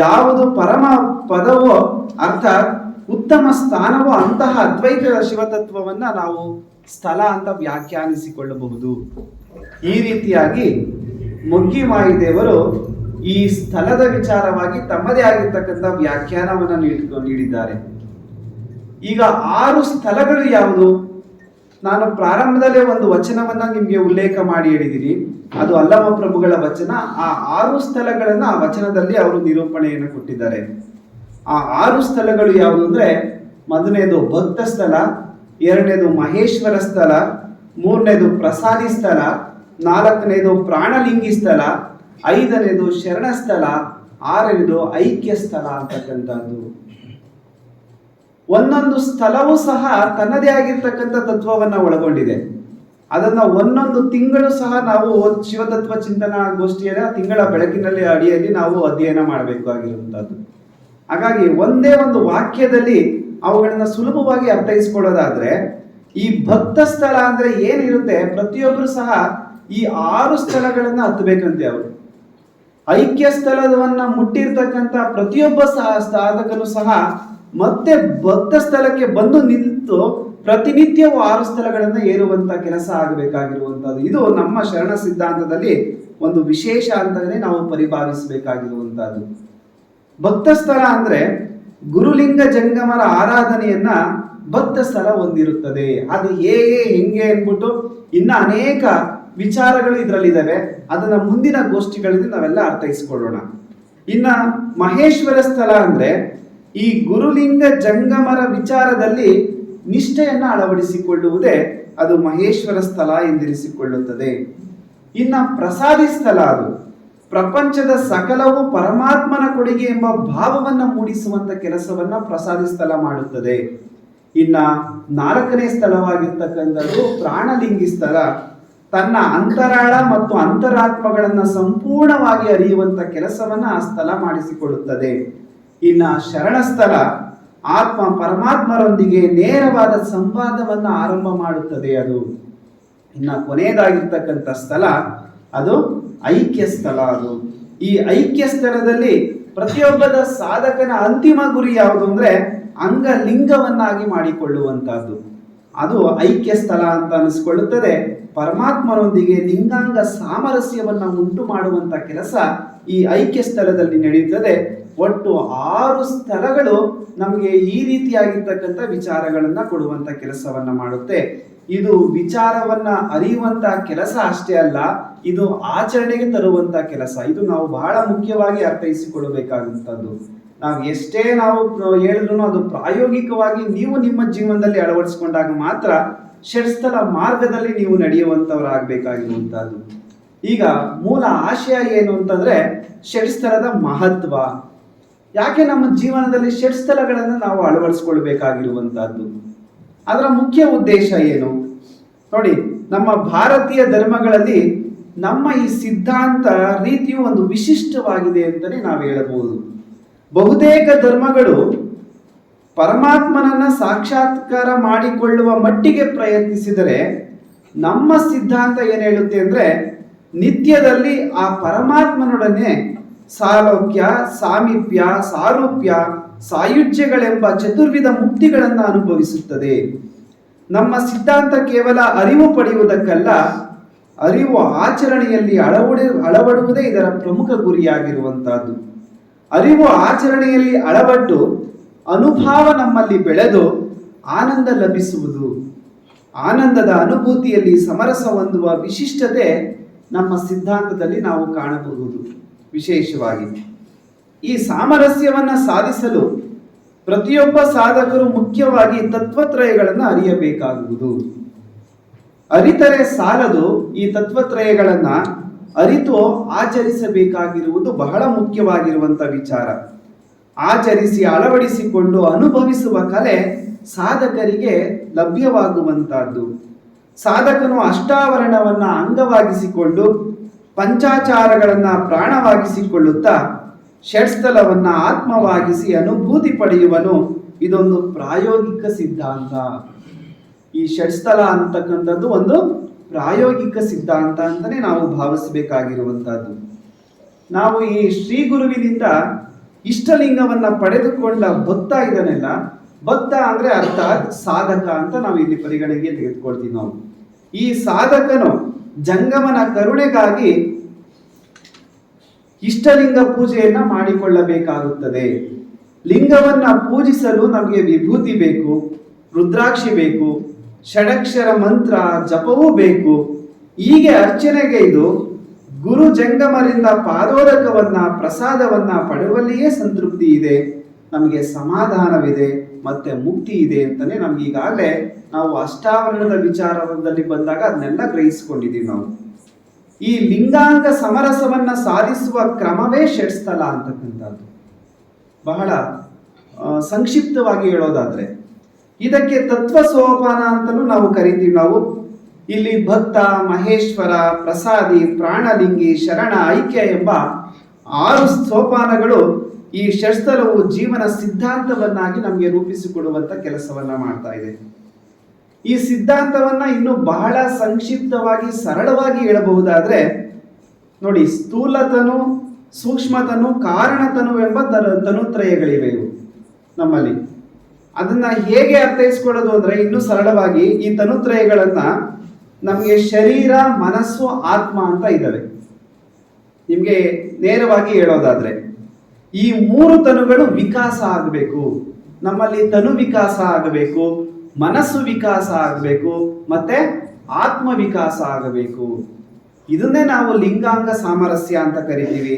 ಯಾವುದು ಪರಮ ಪದವೋ ಅರ್ಥಾತ್ ಉತ್ತಮ ಸ್ಥಾನವೋ ಅಂತಹ ಅದ್ವೈತದ ಶಿವತತ್ವವನ್ನ ನಾವು ಸ್ಥಳ ಅಂತ ವ್ಯಾಖ್ಯಾನಿಸಿಕೊಳ್ಳಬಹುದು. ಈ ರೀತಿಯಾಗಿ ಮೊಗ್ಗಿ ಮಾಯಿದೇವರು ಈ ಸ್ಥಳದ ವಿಚಾರವಾಗಿ ತಮ್ಮದೇ ಆಗಿರ್ತಕ್ಕಂಥ ವ್ಯಾಖ್ಯಾನವನ್ನು ನೀಡಿದ್ದಾರೆ. ಈಗ 6 ಸ್ಥಳಗಳು ಯಾವುದು? ನಾನು ಪ್ರಾರಂಭದಲ್ಲೇ ಒಂದು ವಚನವನ್ನ ನಿಮ್ಗೆ ಉಲ್ಲೇಖ ಮಾಡಿ ಹೇಳಿದ್ದೀನಿ, ಅದು ಅಲ್ಲಮ ಪ್ರಭುಗಳ ವಚನ. ಆ 6 ಸ್ಥಳಗಳನ್ನ ಆ ವಚನದಲ್ಲಿ ಅವರು ನಿರೂಪಣೆಯನ್ನು ಕೊಟ್ಟಿದ್ದಾರೆ. ಆ 6 ಸ್ಥಳಗಳು ಯಾವುದು ಅಂದ್ರೆ, ಮೊದಲನೇದು ಭಕ್ತ ಸ್ಥಳ, ಎರಡನೇದು ಮಹೇಶ್ವರ ಸ್ಥಳ, ಮೂರನೇದು ಪ್ರಸಾದಿ ಸ್ಥಳ, ನಾಲ್ಕನೇದು ಪ್ರಾಣಲಿಂಗಿ ಸ್ಥಳ, ಐದನೇದು ಶರಣ ಸ್ಥಳ, ಆರನೇದು ಐಕ್ಯ ಸ್ಥಳ ಅಂತಕ್ಕಂಥದ್ದು. ಒಂದೊಂದು ಸ್ಥಳವೂ ಸಹ ತನ್ನದೇ ಆಗಿರ್ತಕ್ಕಂಥ ತತ್ವವನ್ನ ಒಳಗೊಂಡಿದೆ. ಅದನ್ನ ಒಂದೊಂದು ತಿಂಗಳು ಸಹ ನಾವು ಶಿವತತ್ವ ಚಿಂತನಾ ಗೋಷ್ಠಿಯ ತಿಂಗಳ ಬೆಳಕಿನಲ್ಲಿ ಅಡಿಯಲ್ಲಿ ನಾವು ಅಧ್ಯಯನ ಮಾಡಬೇಕಾಗಿರುವಂತಹದ್ದು. ಹಾಗಾಗಿ ಒಂದೇ ಒಂದು ವಾಕ್ಯದಲ್ಲಿ ಅವುಗಳನ್ನ ಸುಲಭವಾಗಿ ಅರ್ಥೈಸ್ಕೊಳ್ಳೋದಾದ್ರೆ, ಈ ಭಕ್ತ ಸ್ಥಳ ಅಂದ್ರೆ ಏನಿರುತ್ತೆ, ಪ್ರತಿಯೊಬ್ಬರು ಸಹ ಈ 6 ಸ್ಥಳಗಳನ್ನ ಹತ್ತಬೇಕಂತೆ ಅವರು. ಐಕ್ಯ ಸ್ಥಳವನ್ನ ಮುಟ್ಟಿರ್ತಕ್ಕಂಥ ಪ್ರತಿಯೊಬ್ಬ ಸಾಧಕನು ಸಹ ಮತ್ತೆ ಭಕ್ತ ಸ್ಥಳಕ್ಕೆ ಬಂದು ನಿಂತು ಪ್ರತಿನಿತ್ಯವೂ 6 ಸ್ಥಳಗಳನ್ನ ಏರುವಂತ ಕೆಲಸ ಆಗಬೇಕಾಗಿರುವಂತದ್ದು. ಇದು ನಮ್ಮ ಶರಣ ಸಿದ್ಧಾಂತದಲ್ಲಿ ಒಂದು ವಿಶೇಷ ಅಂತಾನೆ ನಾವು ಪರಿಭಾವಿಸಬೇಕಾಗಿರುವಂತಹದ್ದು. ಭಕ್ತ ಸ್ಥಳ ಅಂದ್ರೆ ಗುರುಲಿಂಗ ಜಂಗಮರ ಆರಾಧನೆಯನ್ನ ಭಕ್ತ ಸ್ಥಳ ಹೊಂದಿರುತ್ತದೆ. ಅದು ಹೇಗೆ ಹೆಂಗೆ ಅನ್ಬಿಟ್ಟು ಇನ್ನ ಅನೇಕ ವಿಚಾರಗಳು ಇದರಲ್ಲಿದ್ದಾವೆ. ಅದನ್ನ ಮುಂದಿನ ಗೋಷ್ಠಿಗಳಲ್ಲಿ ನಾವೆಲ್ಲ ಅರ್ಥೈಸಿಕೊಳ್ಳೋಣ. ಇನ್ನ ಮಹೇಶ್ವರ ಸ್ಥಳ ಅಂದ್ರೆ ಈ ಗುರುಲಿಂಗ ಜಂಗಮರ ವಿಚಾರದಲ್ಲಿ ನಿಷ್ಠೆಯನ್ನ ಅಳವಡಿಸಿಕೊಳ್ಳುವುದೇ ಅದು ಮಹೇಶ್ವರ ಸ್ಥಳ ಎಂದಿರಿಸಿಕೊಳ್ಳುತ್ತದೆ. ಇನ್ನ ಪ್ರಸಾದಿ ಸ್ಥಳ, ಅದು ಪ್ರಪಂಚದ ಸಕಲವು ಪರಮಾತ್ಮನ ಕೊಡುಗೆ ಎಂಬ ಭಾವವನ್ನ ಮೂಡಿಸುವಂತ ಕೆಲಸವನ್ನ ಪ್ರಸಾದಿ ಸ್ಥಳ ಮಾಡುತ್ತದೆ. ಇನ್ನ 4ನೇ ಸ್ಥಳವಾಗಿರ್ತಕ್ಕಂಥದ್ದು ಪ್ರಾಣಲಿಂಗಿ ಸ್ಥಳ. ತನ್ನ ಅಂತರಾಳ ಮತ್ತು ಅಂತರಾತ್ಮಗಳನ್ನ ಸಂಪೂರ್ಣವಾಗಿ ಅರಿಯುವಂತ ಕೆಲಸವನ್ನ ಆ ಸ್ಥಳ ಮಾಡಿಸಿಕೊಳ್ಳುತ್ತದೆ. ಇನ್ನ ಶರಣ ಸ್ಥಳ ಆತ್ಮ ಪರಮಾತ್ಮರೊಂದಿಗೆ ನೇರವಾದ ಸಂವಾದವನ್ನ ಆರಂಭ ಮಾಡುತ್ತದೆ ಅದು. ಇನ್ನ ಕೊನೆಯದಾಗಿರ್ತಕ್ಕಂಥ ಸ್ಥಳ ಅದು ಐಕ್ಯ ಸ್ಥಳ. ಅದು ಈ ಐಕ್ಯ ಸ್ಥಳದಲ್ಲಿ ಪ್ರತಿಯೊಬ್ಬದ ಸಾಧಕನ ಅಂತಿಮ ಗುರಿ ಯಾವುದು ಅಂದ್ರೆ ಅಂಗಲಿಂಗವನ್ನಾಗಿ ಮಾಡಿಕೊಳ್ಳುವಂತಹದ್ದು. ಅದು ಐಕ್ಯ ಸ್ಥಳ ಅಂತ ಅನಿಸ್ಕೊಳ್ಳುತ್ತದೆ. ಪರಮಾತ್ಮನೊಂದಿಗೆ ಲಿಂಗಾಂಗ ಸಾಮರಸ್ಯವನ್ನ ಉಂಟು ಮಾಡುವಂತ ಕೆಲಸ ಈ ಐಕ್ಯ ಸ್ಥಳದಲ್ಲಿ ನಡೆಯುತ್ತದೆ. ಒಟ್ಟು 6 ಸ್ಥಳಗಳು ನಮಗೆ ಈ ರೀತಿಯಾಗಿರ್ತಕ್ಕಂಥ ವಿಚಾರಗಳನ್ನ ಕೊಡುವಂತ ಕೆಲಸವನ್ನ ಮಾಡುತ್ತೆ. ಇದು ವಿಚಾರವನ್ನ ಅರಿಯುವಂತ ಕೆಲಸ ಅಷ್ಟೇ ಅಲ್ಲ, ಇದು ಆಚರಣೆಗೆ ತರುವಂತ ಕೆಲಸ. ಇದು ನಾವು ಬಹಳ ಮುಖ್ಯವಾಗಿ ಅರ್ಥೈಸಿಕೊಳ್ಳಬೇಕಾದಂಥದ್ದು. ನಾವು ಎಷ್ಟೇ ನಾವು ಹೇಳಿದ್ರು ಅದು ಪ್ರಾಯೋಗಿಕವಾಗಿ ನೀವು ನಿಮ್ಮ ಜೀವನದಲ್ಲಿ ಅಳವಡಿಸಿಕೊಂಡಾಗ ಮಾತ್ರ ಷಟ್ಸ್ಥಲ ಮಾರ್ಗದಲ್ಲಿ ನೀವು ನಡೆಯುವಂತವರಾಗಬೇಕಾಗಿರುವಂತಹದ್ದು. ಈಗ ಮೂಲ ಆಶಯ ಏನು ಅಂತಂದ್ರೆ ಷಟ್ಸ್ಥಲದ ಮಹತ್ವ. ಯಾಕೆ ನಮ್ಮ ಜೀವನದಲ್ಲಿ ಷಟ್ಸ್ಥಲಗಳನ್ನು ನಾವು ಅಳವಡಿಸಿಕೊಳ್ಬೇಕಾಗಿರುವಂತಹದ್ದು, ಅದರ ಮುಖ್ಯ ಉದ್ದೇಶ ಏನು ನೋಡಿ. ನಮ್ಮ ಭಾರತೀಯ ಧರ್ಮಗಳಲ್ಲಿ ನಮ್ಮ ಈ ಸಿದ್ಧಾಂತ ರೀತಿಯು ಒಂದು ವಿಶಿಷ್ಟವಾಗಿದೆ ಅಂತಲೇ ನಾವು ಹೇಳಬಹುದು. ಬಹುತೇಕ ಧರ್ಮಗಳು ಪರಮಾತ್ಮನನ್ನ ಸಾಕ್ಷಾತ್ಕಾರ ಮಾಡಿಕೊಳ್ಳುವ ಮಟ್ಟಿಗೆ ಪ್ರಯತ್ನಿಸಿದರೆ, ನಮ್ಮ ಸಿದ್ಧಾಂತ ಏನು ಹೇಳುತ್ತೆ ಅಂದ್ರೆ ನಿತ್ಯದಲ್ಲಿ ಆ ಪರಮಾತ್ಮನೊಡನೆ ಸಾಲೋಕ್ಯ, ಸಾಮೀಪ್ಯ, ಸಾರೂಪ್ಯ, ಸಾಯುಜ್ಯಗಳೆಂಬ ಚತುರ್ವಿಧ ಮುಕ್ತಿಗಳನ್ನು ಅನುಭವಿಸುತ್ತದೆ. ನಮ್ಮ ಸಿದ್ಧಾಂತ ಕೇವಲ ಅರಿವು ಪಡೆಯುವುದಕ್ಕಲ್ಲ, ಅರಿವು ಆಚರಣೆಯಲ್ಲಿ ಅಳವಡುವುದೇ ಇದರ ಪ್ರಮುಖ ಗುರಿಯಾಗಿರುವಂತಹದ್ದು. ಅರಿವು ಆಚರಣೆಯಲ್ಲಿ ಅಳವಟ್ಟು ಅನುಭವ ನಮ್ಮಲ್ಲಿ ಬೆಳೆದು ಆನಂದ ಲಭಿಸುವುದು. ಆನಂದದ ಅನುಭೂತಿಯಲ್ಲಿ ಸಮರಸ ಹೊಂದುವ ವಿಶಿಷ್ಟತೆ ನಮ್ಮ ಸಿದ್ಧಾಂತದಲ್ಲಿ ನಾವು ಕಾಣಬಹುದು. ವಿಶೇಷವಾಗಿ ಈ ಸಾಮರಸ್ಯವನ್ನು ಸಾಧಿಸಲು ಪ್ರತಿಯೊಬ್ಬ ಸಾಧಕರು ಮುಖ್ಯವಾಗಿ ತತ್ವತ್ರಯಗಳನ್ನು ಅರಿಯಬೇಕಾಗುವುದು. ಅರಿತರೆ ಸಾಲದು, ಈ ತತ್ವತ್ರಯಗಳನ್ನ ಅರಿತು ಆಚರಿಸಬೇಕಾಗಿರುವುದು ಬಹಳ ಮುಖ್ಯವಾಗಿರುವಂತ ವಿಚಾರ. ಆಚರಿಸಿ ಅಳವಡಿಸಿಕೊಂಡು ಅನುಭವಿಸುವ ಕಲೆ ಸಾಧಕರಿಗೆ ಲಭ್ಯವಾಗುವಂತಹದ್ದು. ಸಾಧಕನು ಅಷ್ಟಾವರಣವನ್ನ ಅಂಗವಾಗಿಸಿಕೊಂಡು ಪಂಚಾಚಾರಗಳನ್ನ ಪ್ರಾಣವಾಗಿಸಿಕೊಳ್ಳುತ್ತಾ ಷಟ್ಸ್ಥಲವನ್ನ ಆತ್ಮವಾಗಿಸಿ ಅನುಭೂತಿ ಪಡೆಯುವನು. ಇದೊಂದು ಪ್ರಾಯೋಗಿಕ ಸಿದ್ಧಾಂತ. ಈ ಷಟ್ಸ್ಥಲ ಅಂತಕ್ಕಂಥದ್ದು ಒಂದು ಪ್ರಾಯೋಗಿಕ ಸಿದ್ಧಾಂತ ಅಂತಾನೆ ನಾವು ಭಾವಿಸಬೇಕಾಗಿರುವಂತಹದ್ದು. ನಾವು ಈ ಶ್ರೀ ಗುರುವಿನಿಂದ ಇಷ್ಟಲಿಂಗವನ್ನ ಪಡೆದುಕೊಂಡ ಭಕ್ತ ಇದನ್ನೆಲ್ಲ, ಭಕ್ತ ಅಂದ್ರೆ ಅರ್ಥಾತ್ ಸಾಧಕ ಅಂತ ನಾವು ಇಲ್ಲಿ ಪರಿಗಣನೆಗೆ ತೆಗೆದುಕೊಳ್ತೀವಿ. ನಾವು ಈ ಸಾಧಕನು ಜಂಗಮನ ಕರುಣೆಗಾಗಿ ಇಷ್ಟಲಿಂಗ ಪೂಜೆಯನ್ನ ಮಾಡಿಕೊಳ್ಳಬೇಕಾಗುತ್ತದೆ. ಲಿಂಗವನ್ನ ಪೂಜಿಸಲು ನಮಗೆ ವಿಭೂತಿ ಬೇಕು, ರುದ್ರಾಕ್ಷಿ ಬೇಕು, ಷಡಕ್ಷರ ಮಂತ್ರ ಜಪವೂ ಬೇಕು. ಹೀಗೆ ಅರ್ಚನೆಗೆ ಇದು ಗುರು ಜಂಗಮರಿಂದ ಪಾದೋದಕವನ್ನ ಪ್ರಸಾದವನ್ನ ಪಡೆಯುವಲ್ಲಿಯೇ ಸಂತೃಪ್ತಿ ಇದೆ, ನಮಗೆ ಸಮಾಧಾನವಿದೆ, ಮತ್ತೆ ಮುಕ್ತಿ ಇದೆ ಅಂತಾನೆ ನಮ್ಗೆ ಈಗಾಗಲೇ ನಾವು ಅಷ್ಟಾವರಣದ ವಿಚಾರದಲ್ಲಿ ಬಂದಾಗ ಅದನ್ನೆಲ್ಲ ಗ್ರಹಿಸಿಕೊಂಡಿದ್ದೀವಿ. ನಾವು ಈ ಲಿಂಗಾಂಗ ಸಮರಸವನ್ನ ಸಾಧಿಸುವ ಕ್ರಮವೇ ಷಟ್ಸ್ಥಲ ಅಂತಕ್ಕಂಥದ್ದು. ಬಹಳ ಸಂಕ್ಷಿಪ್ತವಾಗಿ ಹೇಳೋದಾದ್ರೆ ಇದಕ್ಕೆ ತತ್ವ ಸೋಪಾನ ಅಂತಲೂ ನಾವು ಕರಿತೀವಿ. ನಾವು ಇಲ್ಲಿ ಭಕ್ತ, ಮಹೇಶ್ವರ, ಪ್ರಸಾದಿ, ಪ್ರಾಣಲಿಂಗಿ, ಶರಣ, ಐಕ್ಯ ಎಂಬ 6 ಸೋಪಾನಗಳು ಈ ಷಟ್ಸ್ಥಲವು ಜೀವನ ಸಿದ್ಧಾಂತವನ್ನಾಗಿ ನಮಗೆ ರೂಪಿಸಿಕೊಡುವಂತ ಕೆಲಸವನ್ನ ಮಾಡ್ತಾ ಇದೆ. ಈ ಸಿದ್ಧಾಂತವನ್ನ ಇನ್ನು ಬಹಳ ಸಂಕ್ಷಿಪ್ತವಾಗಿ ಸರಳವಾಗಿ ಹೇಳಬಹುದಾದ್ರೆ ನೋಡಿ, ಸ್ಥೂಲತನು, ಸೂಕ್ಷ್ಮತನು, ಕಾರಣತನು ಎಂಬ ತನುತ್ರಯಗಳಿವೆ ಇವು ನಮ್ಮಲ್ಲಿ. ಅದನ್ನ ಹೇಗೆ ಅರ್ಥೈಸ್ಕೊಳ್ಳೋದು ಅಂದ್ರೆ ಇನ್ನೂ ಸರಳವಾಗಿ ಈ ತನುತ್ರಯಗಳನ್ನ ನಮಗೆ ಶರೀರ, ಮನಸ್ಸು, ಆತ್ಮ ಅಂತ ಇದ್ದಾವೆ. ನಿಮ್ಗೆ ನೇರವಾಗಿ ಹೇಳೋದಾದ್ರೆ ಈ 3 ತನುಗಳು ವಿಕಾಸ ಆಗಬೇಕು. ನಮ್ಮಲ್ಲಿ ತನು ವಿಕಾಸ ಆಗಬೇಕು, ಮನಸ್ಸು ವಿಕಾಸ ಆಗಬೇಕು, ಮತ್ತೆ ಆತ್ಮ ವಿಕಾಸ ಆಗಬೇಕು. ಇದನ್ನೇ ನಾವು ಲಿಂಗಾಂಗ ಸಾಮರಸ್ಯ ಅಂತ ಕರಿತೀವಿ.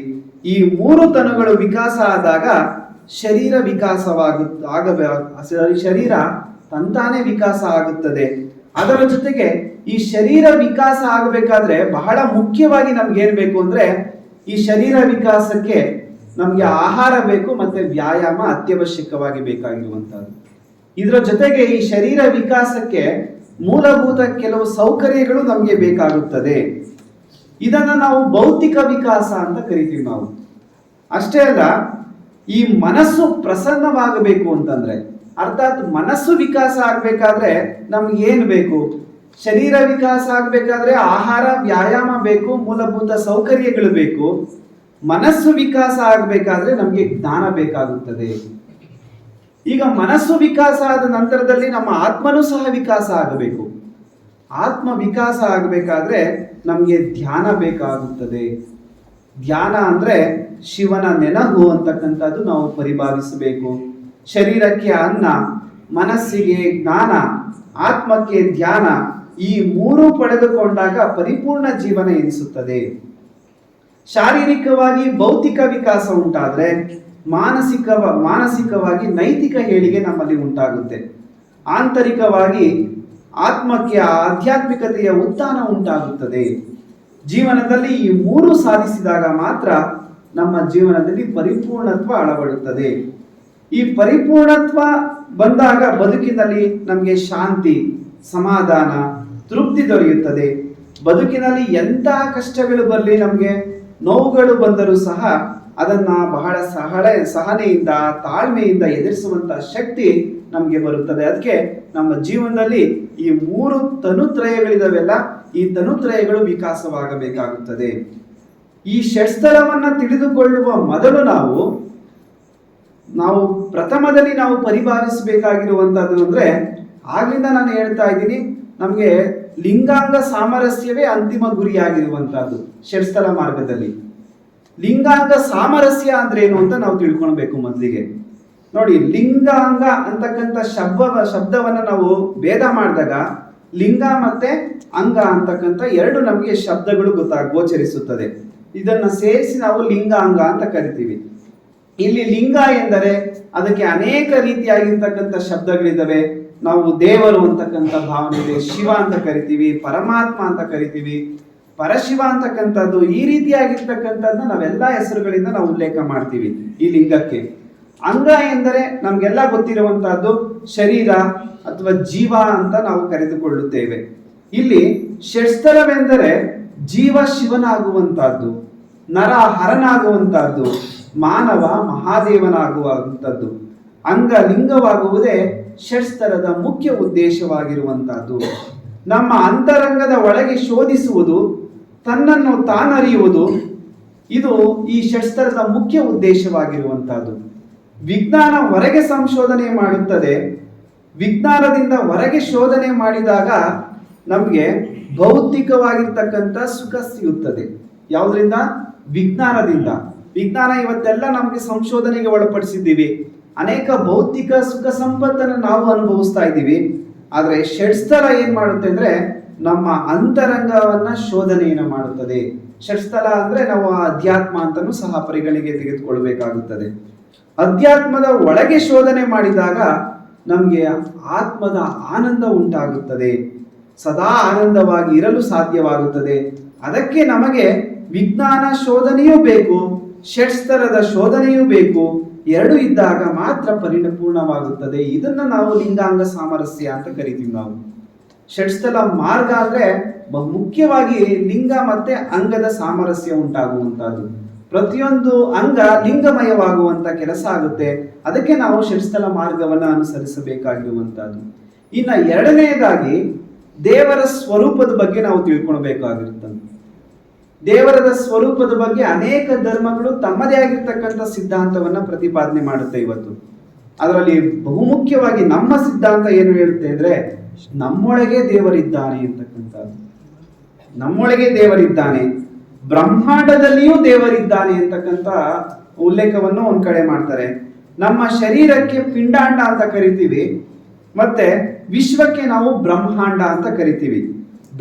ಈ 3 ತನುಗಳು ವಿಕಾಸ ಆದಾಗ ಶರೀರ ಶರೀರ ತಂತಾನೇ ವಿಕಾಸ ಆಗುತ್ತದೆ. ಅದರ ಜೊತೆಗೆ ಈ ಶರೀರ ವಿಕಾಸ ಆಗಬೇಕಾದ್ರೆ ಬಹಳ ಮುಖ್ಯವಾಗಿ ನಮ್ಗೆ ಏನ್ ಬೇಕು ಅಂದ್ರೆ ಈ ಶರೀರ ವಿಕಾಸಕ್ಕೆ ನಮ್ಗೆ ಆಹಾರ ಬೇಕು, ಮತ್ತೆ ವ್ಯಾಯಾಮ ಅತ್ಯವಶ್ಯಕವಾಗಿ ಬೇಕಾಗಿರುವಂತಹದ್ದು. ಇದರ ಜೊತೆಗೆ ಈ ಶರೀರ ವಿಕಾಸಕ್ಕೆ ಮೂಲಭೂತ ಕೆಲವು ಸೌಕರ್ಯಗಳು ನಮಗೆ ಬೇಕಾಗುತ್ತದೆ. ಇದನ್ನ ನಾವು ಭೌತಿಕ ವಿಕಾಸ ಅಂತ ಕರಿತೀವಿ ನಾವು. ಅಷ್ಟೇ ಅಲ್ಲ, ಈ ಮನಸ್ಸು ಪ್ರಸನ್ನವಾಗಬೇಕು ಅಂತಂದ್ರೆ, ಅರ್ಥಾತ್ ಮನಸ್ಸು ವಿಕಾಸ ಆಗ್ಬೇಕಾದ್ರೆ ನಮ್ಗೆ ಏನ್ ಬೇಕು? ಶರೀರ ವಿಕಾಸ ಆಗ್ಬೇಕಾದ್ರೆ ಆಹಾರ, ವ್ಯಾಯಾಮ ಬೇಕು, ಮೂಲಭೂತ ಸೌಕರ್ಯಗಳು ಬೇಕು. ಮನಸ್ಸು ವಿಕಾಸ ಆಗ್ಬೇಕಾದ್ರೆ ನಮ್ಗೆ ಜ್ಞಾನ ಬೇಕಾಗುತ್ತದೆ. ಈಗ ಮನಸ್ಸು ವಿಕಾಸ ಆದ ನಂತರದಲ್ಲಿ ನಮ್ಮ ಆತ್ಮನೂ ಸಹ ವಿಕಾಸ ಆಗಬೇಕು. ಆತ್ಮ ವಿಕಾಸ ಆಗಬೇಕಾದ್ರೆ ನಮ್ಗೆ ಧ್ಯಾನ ಬೇಕಾಗುತ್ತದೆ. ಧ್ಯಾನ ಅಂದ್ರೆ ಶಿವನ ನೆನಹು ಅಂತಕ್ಕಂಥದ್ದು ನಾವು ಪರಿಭಾವಿಸಬೇಕು. ಶರೀರಕ್ಕೆ ಅನ್ನ, ಮನಸ್ಸಿಗೆ ಜ್ಞಾನ, ಆತ್ಮಕ್ಕೆ ಧ್ಯಾನ, ಈ 3 ಪಡೆದುಕೊಂಡಾಗ ಪರಿಪೂರ್ಣ ಜೀವನ ಎನಿಸುತ್ತದೆ. ಶಾರೀರಿಕವಾಗಿ ಭೌತಿಕ ವಿಕಾಸ ಉಂಟಾದ್ರೆ ಮಾನಸಿಕವಾಗಿ ನೈತಿಕ ಏಳಿಗೆ ನಮ್ಮಲ್ಲಿ ಉಂಟಾಗುತ್ತೆ. ಆಂತರಿಕವಾಗಿ ಆತ್ಮಕ್ಕೆ ಆಧ್ಯಾತ್ಮಿಕತೆಯ ಉತ್ಥಾನ ಉಂಟಾಗುತ್ತದೆ. ಜೀವನದಲ್ಲಿ ಈ 3 ಸಾಧಿಸಿದಾಗ ಮಾತ್ರ ನಮ್ಮ ಜೀವನದಲ್ಲಿ ಪರಿಪೂರ್ಣತ್ವ ಅಳವಡುತ್ತದೆ. ಈ ಪರಿಪೂರ್ಣತ್ವ ಬಂದಾಗ ಬದುಕಿನಲ್ಲಿ ನಮಗೆ ಶಾಂತಿ, ಸಮಾಧಾನ, ತೃಪ್ತಿ ದೊರೆಯುತ್ತದೆ. ಬದುಕಿನಲ್ಲಿ ಎಂತಹ ಕಷ್ಟಗಳು ಬರಲಿ, ನಮಗೆ ನೋವುಗಳು ಬಂದರೂ ಸಹ ಅದನ್ನ ಬಹಳ ಸಹನೆಯಿಂದ, ತಾಳ್ಮೆಯಿಂದ ಎದುರಿಸುವಂತಹ ಶಕ್ತಿ ನಮಗೆ ಬರುತ್ತದೆ. ಅದಕ್ಕೆ ನಮ್ಮ ಜೀವನದಲ್ಲಿ ಈ 3 ತನುತ್ರಯಗಳಿದಾವೆಲ್ಲ, ಈ ತನುತ್ರಯಗಳು ವಿಕಾಸವಾಗಬೇಕಾಗುತ್ತದೆ. ಈ ಷಟ್ಸ್ಥಲವನ್ನ ತಿಳಿದುಕೊಳ್ಳುವ ಮೊದಲು ನಾವು ಪ್ರಥಮದಲ್ಲಿ ನಾವು ಪರಿಭಾವಿಸಬೇಕಾಗಿರುವಂತದ್ದು ಅಂದ್ರೆ, ಆಗ್ಲಿಂದ ನಾನು ಹೇಳ್ತಾ ಇದ್ದೀನಿ, ನಮಗೆ ಲಿಂಗಾಂಗ ಸಾಮರಸ್ಯವೇ ಅಂತಿಮ ಗುರಿಯಾಗಿರುವಂತಹದ್ದು ಷಟ್ಸ್ಥಲ ಮಾರ್ಗದಲ್ಲಿ. ಲಿಂಗಾಂಗ ಸಾಮರಸ್ಯ ಅಂದ್ರೆ ಏನು ಅಂತ ನಾವು ತಿಳ್ಕೊಳ್ಬೇಕು ಮೊದಲಿಗೆ. ನೋಡಿ, ಲಿಂಗಾಂಗ ಅಂತಕ್ಕಂಥ ಶಬ್ದವನ್ನ ನಾವು ಭೇದ ಮಾಡಿದಾಗ ಲಿಂಗ ಮತ್ತೆ ಅಂಗ ಅಂತಕ್ಕಂಥ ಎರಡು ನಮಗೆ ಶಬ್ದಗಳು ಗೋಚರಿಸುತ್ತದೆ. ಇದನ್ನ ಸೇರಿಸಿ ನಾವು ಲಿಂಗಾಂಗ ಅಂತ ಕರಿತೀವಿ. ಇಲ್ಲಿ ಲಿಂಗ ಎಂದರೆ ಅದಕ್ಕೆ ಅನೇಕ ರೀತಿಯಾಗಿರ್ತಕ್ಕಂಥ ಶಬ್ದಗಳಿದ್ದಾವೆ. ನಾವು ದೇವರು ಅಂತಕ್ಕಂಥ ಭಾವನೆ ಇದೆ, ಶಿವ ಅಂತ ಕರಿತೀವಿ, ಪರಮಾತ್ಮ ಅಂತ ಕರಿತೀವಿ, ಪರಶಿವ ಅಂತಕ್ಕಂಥದ್ದು. ಈ ರೀತಿಯಾಗಿರ್ತಕ್ಕಂಥದ್ದನ್ನ ನಾವೆಲ್ಲ ಹೆಸರುಗಳಿಂದ ನಾವು ಉಲ್ಲೇಖ ಮಾಡ್ತೀವಿ ಈ ಲಿಂಗಕ್ಕೆ. ಅಂಗ ಎಂದರೆ ನಮ್ಗೆಲ್ಲ ಗೊತ್ತಿರುವಂತಹದ್ದು ಶರೀರ ಅಥವಾ ಜೀವ ಅಂತ ನಾವು ಕರೆದುಕೊಳ್ಳುತ್ತೇವೆ. ಇಲ್ಲಿ ಷಟ್ಸ್ಥಲವೆಂದರೆ ಜೀವ ಶಿವನಾಗುವಂತಹದ್ದು, ನರ ಹರನಾಗುವಂತಹದ್ದು, ಮಾನವ ಮಹಾದೇವನಾಗುವಂಥದ್ದು. ಅಂಗ ಲಿಂಗವಾಗುವುದೇ ಷಟ್ಸ್ಥಲದ ಮುಖ್ಯ ಉದ್ದೇಶವಾಗಿರುವಂತಹದ್ದು. ನಮ್ಮ ಅಂತರಂಗದ ಒಳಗೆ ಶೋಧಿಸುವುದು, ತನ್ನನ್ನು ತಾನರಿಯುವುದು, ಇದು ಈ ಷಟ್ಸ್ಥಲದ ಮುಖ್ಯ ಉದ್ದೇಶವಾಗಿರುವಂತಹದ್ದು. ವಿಜ್ಞಾನ ಹೊರಗೆ ಸಂಶೋಧನೆ ಮಾಡುತ್ತದೆ. ವಿಜ್ಞಾನದಿಂದ ಹೊರಗೆ ಶೋಧನೆ ಮಾಡಿದಾಗ ನಮಗೆ ಭೌತಿಕವಾಗಿರ್ತಕ್ಕಂಥ ಸುಖ ಸಿಗುತ್ತದೆ. ಯಾವುದರಿಂದ? ವಿಜ್ಞಾನದಿಂದ. ವಿಜ್ಞಾನ ಇವತ್ತೆಲ್ಲ ನಮಗೆ ಸಂಶೋಧನೆಗೆ ಒಳಪಡಿಸಿದ್ದೀವಿ. ಅನೇಕ ಭೌತಿಕ ಸುಖ ಸಂಪತ್ತನ್ನು ನಾವು ಅನುಭವಿಸ್ತಾ ಇದ್ದೀವಿ. ಆದರೆ ಷಟ್ಸ್ಥಲ ಏನ್ ಮಾಡುತ್ತೆ ಅಂದ್ರೆ ನಮ್ಮ ಅಂತರಂಗವನ್ನ ಶೋಧನೆಯನ್ನು ಮಾಡುತ್ತದೆ. ಷಟ್ಸ್ಥಲ ಅಂದ್ರೆ ನಾವು ಅಧ್ಯಾತ್ಮ ಅಂತಲೂ ಸಹ ಪರಿಗಣನೆಗೆ ತೆಗೆದುಕೊಳ್ಬೇಕಾಗುತ್ತದೆ. ಅಧ್ಯಾತ್ಮದ ಒಳಗೆ ಶೋಧನೆ ಮಾಡಿದಾಗ ನಮಗೆ ಆತ್ಮದ ಆನಂದ ಉಂಟಾಗುತ್ತದೆ. ಸದಾ ಆನಂದವಾಗಿ ಇರಲು ಸಾಧ್ಯವಾಗುತ್ತದೆ. ಅದಕ್ಕೆ ನಮಗೆ ವಿಜ್ಞಾನ ಶೋಧನೆಯೂ ಬೇಕು, ಷಟ್ಸ್ಥಲದ ಶೋಧನೆಯೂ ಬೇಕು. ಎರಡು ಇದ್ದಾಗ ಮಾತ್ರ ಪರಿಪೂರ್ಣವಾಗುತ್ತದೆ. ಇದನ್ನ ನಾವು ಲಿಂಗಾಂಗ ಸಾಮರಸ್ಯ ಅಂತ ಕರಿತೀವಿ ನಾವು. ಷಟ್ಸ್ಥಲ ಮಾರ್ಗ ಅಂದ್ರೆ ಮುಖ್ಯವಾಗಿ ಲಿಂಗ ಮತ್ತೆ ಅಂಗದ ಸಾಮರಸ್ಯ ಉಂಟಾಗುವಂತಹದ್ದು. ಪ್ರತಿಯೊಂದು ಅಂಗ ಲಿಂಗಮಯವಾಗುವಂತ ಕೆಲಸ ಆಗುತ್ತೆ. ಅದಕ್ಕೆ ನಾವು ಷಟ್ಸ್ಥಲ ಮಾರ್ಗವನ್ನ ಅನುಸರಿಸಬೇಕಾಗಿರುವಂತಹದ್ದು. ಇನ್ನ ಎರಡನೆಯದಾಗಿ ದೇವರ ಸ್ವರೂಪದ ಬಗ್ಗೆ ನಾವು ತಿಳ್ಕೊಳ್ಬೇಕಾಗಿರುತ್ತದೆ. ದೇವರದ ಸ್ವರೂಪದ ಬಗ್ಗೆ ಅನೇಕ ಧರ್ಮಗಳು ತಮ್ಮದೇ ಆಗಿರ್ತಕ್ಕಂಥ ಸಿದ್ಧಾಂತವನ್ನ ಪ್ರತಿಪಾದನೆ ಮಾಡುತ್ತೆ ಇವತ್ತು. ಅದರಲ್ಲಿ ಬಹುಮುಖ್ಯವಾಗಿ ನಮ್ಮ ಸಿದ್ಧಾಂತ ಏನು ಹೇಳುತ್ತೆ ಅಂದ್ರೆ ನಮ್ಮೊಳಗೆ ದೇವರಿದ್ದಾನೆ ಅಂತಕ್ಕಂಥದ್ದು. ನಮ್ಮೊಳಗೆ ದೇವರಿದ್ದಾನೆ, ಬ್ರಹ್ಮಾಂಡದಲ್ಲಿಯೂ ದೇವರಿದ್ದಾನೆ ಅಂತಕ್ಕಂಥ ಉಲ್ಲೇಖವನ್ನು ಒಂದ್ ಕಡೆ ಮಾಡ್ತಾರೆ. ನಮ್ಮ ಶರೀರಕ್ಕೆ ಪಿಂಡಾಂಡ ಅಂತ ಕರಿತೀವಿ, ಮತ್ತೆ ವಿಶ್ವಕ್ಕೆ ನಾವು ಬ್ರಹ್ಮಾಂಡ ಅಂತ ಕರಿತೀವಿ.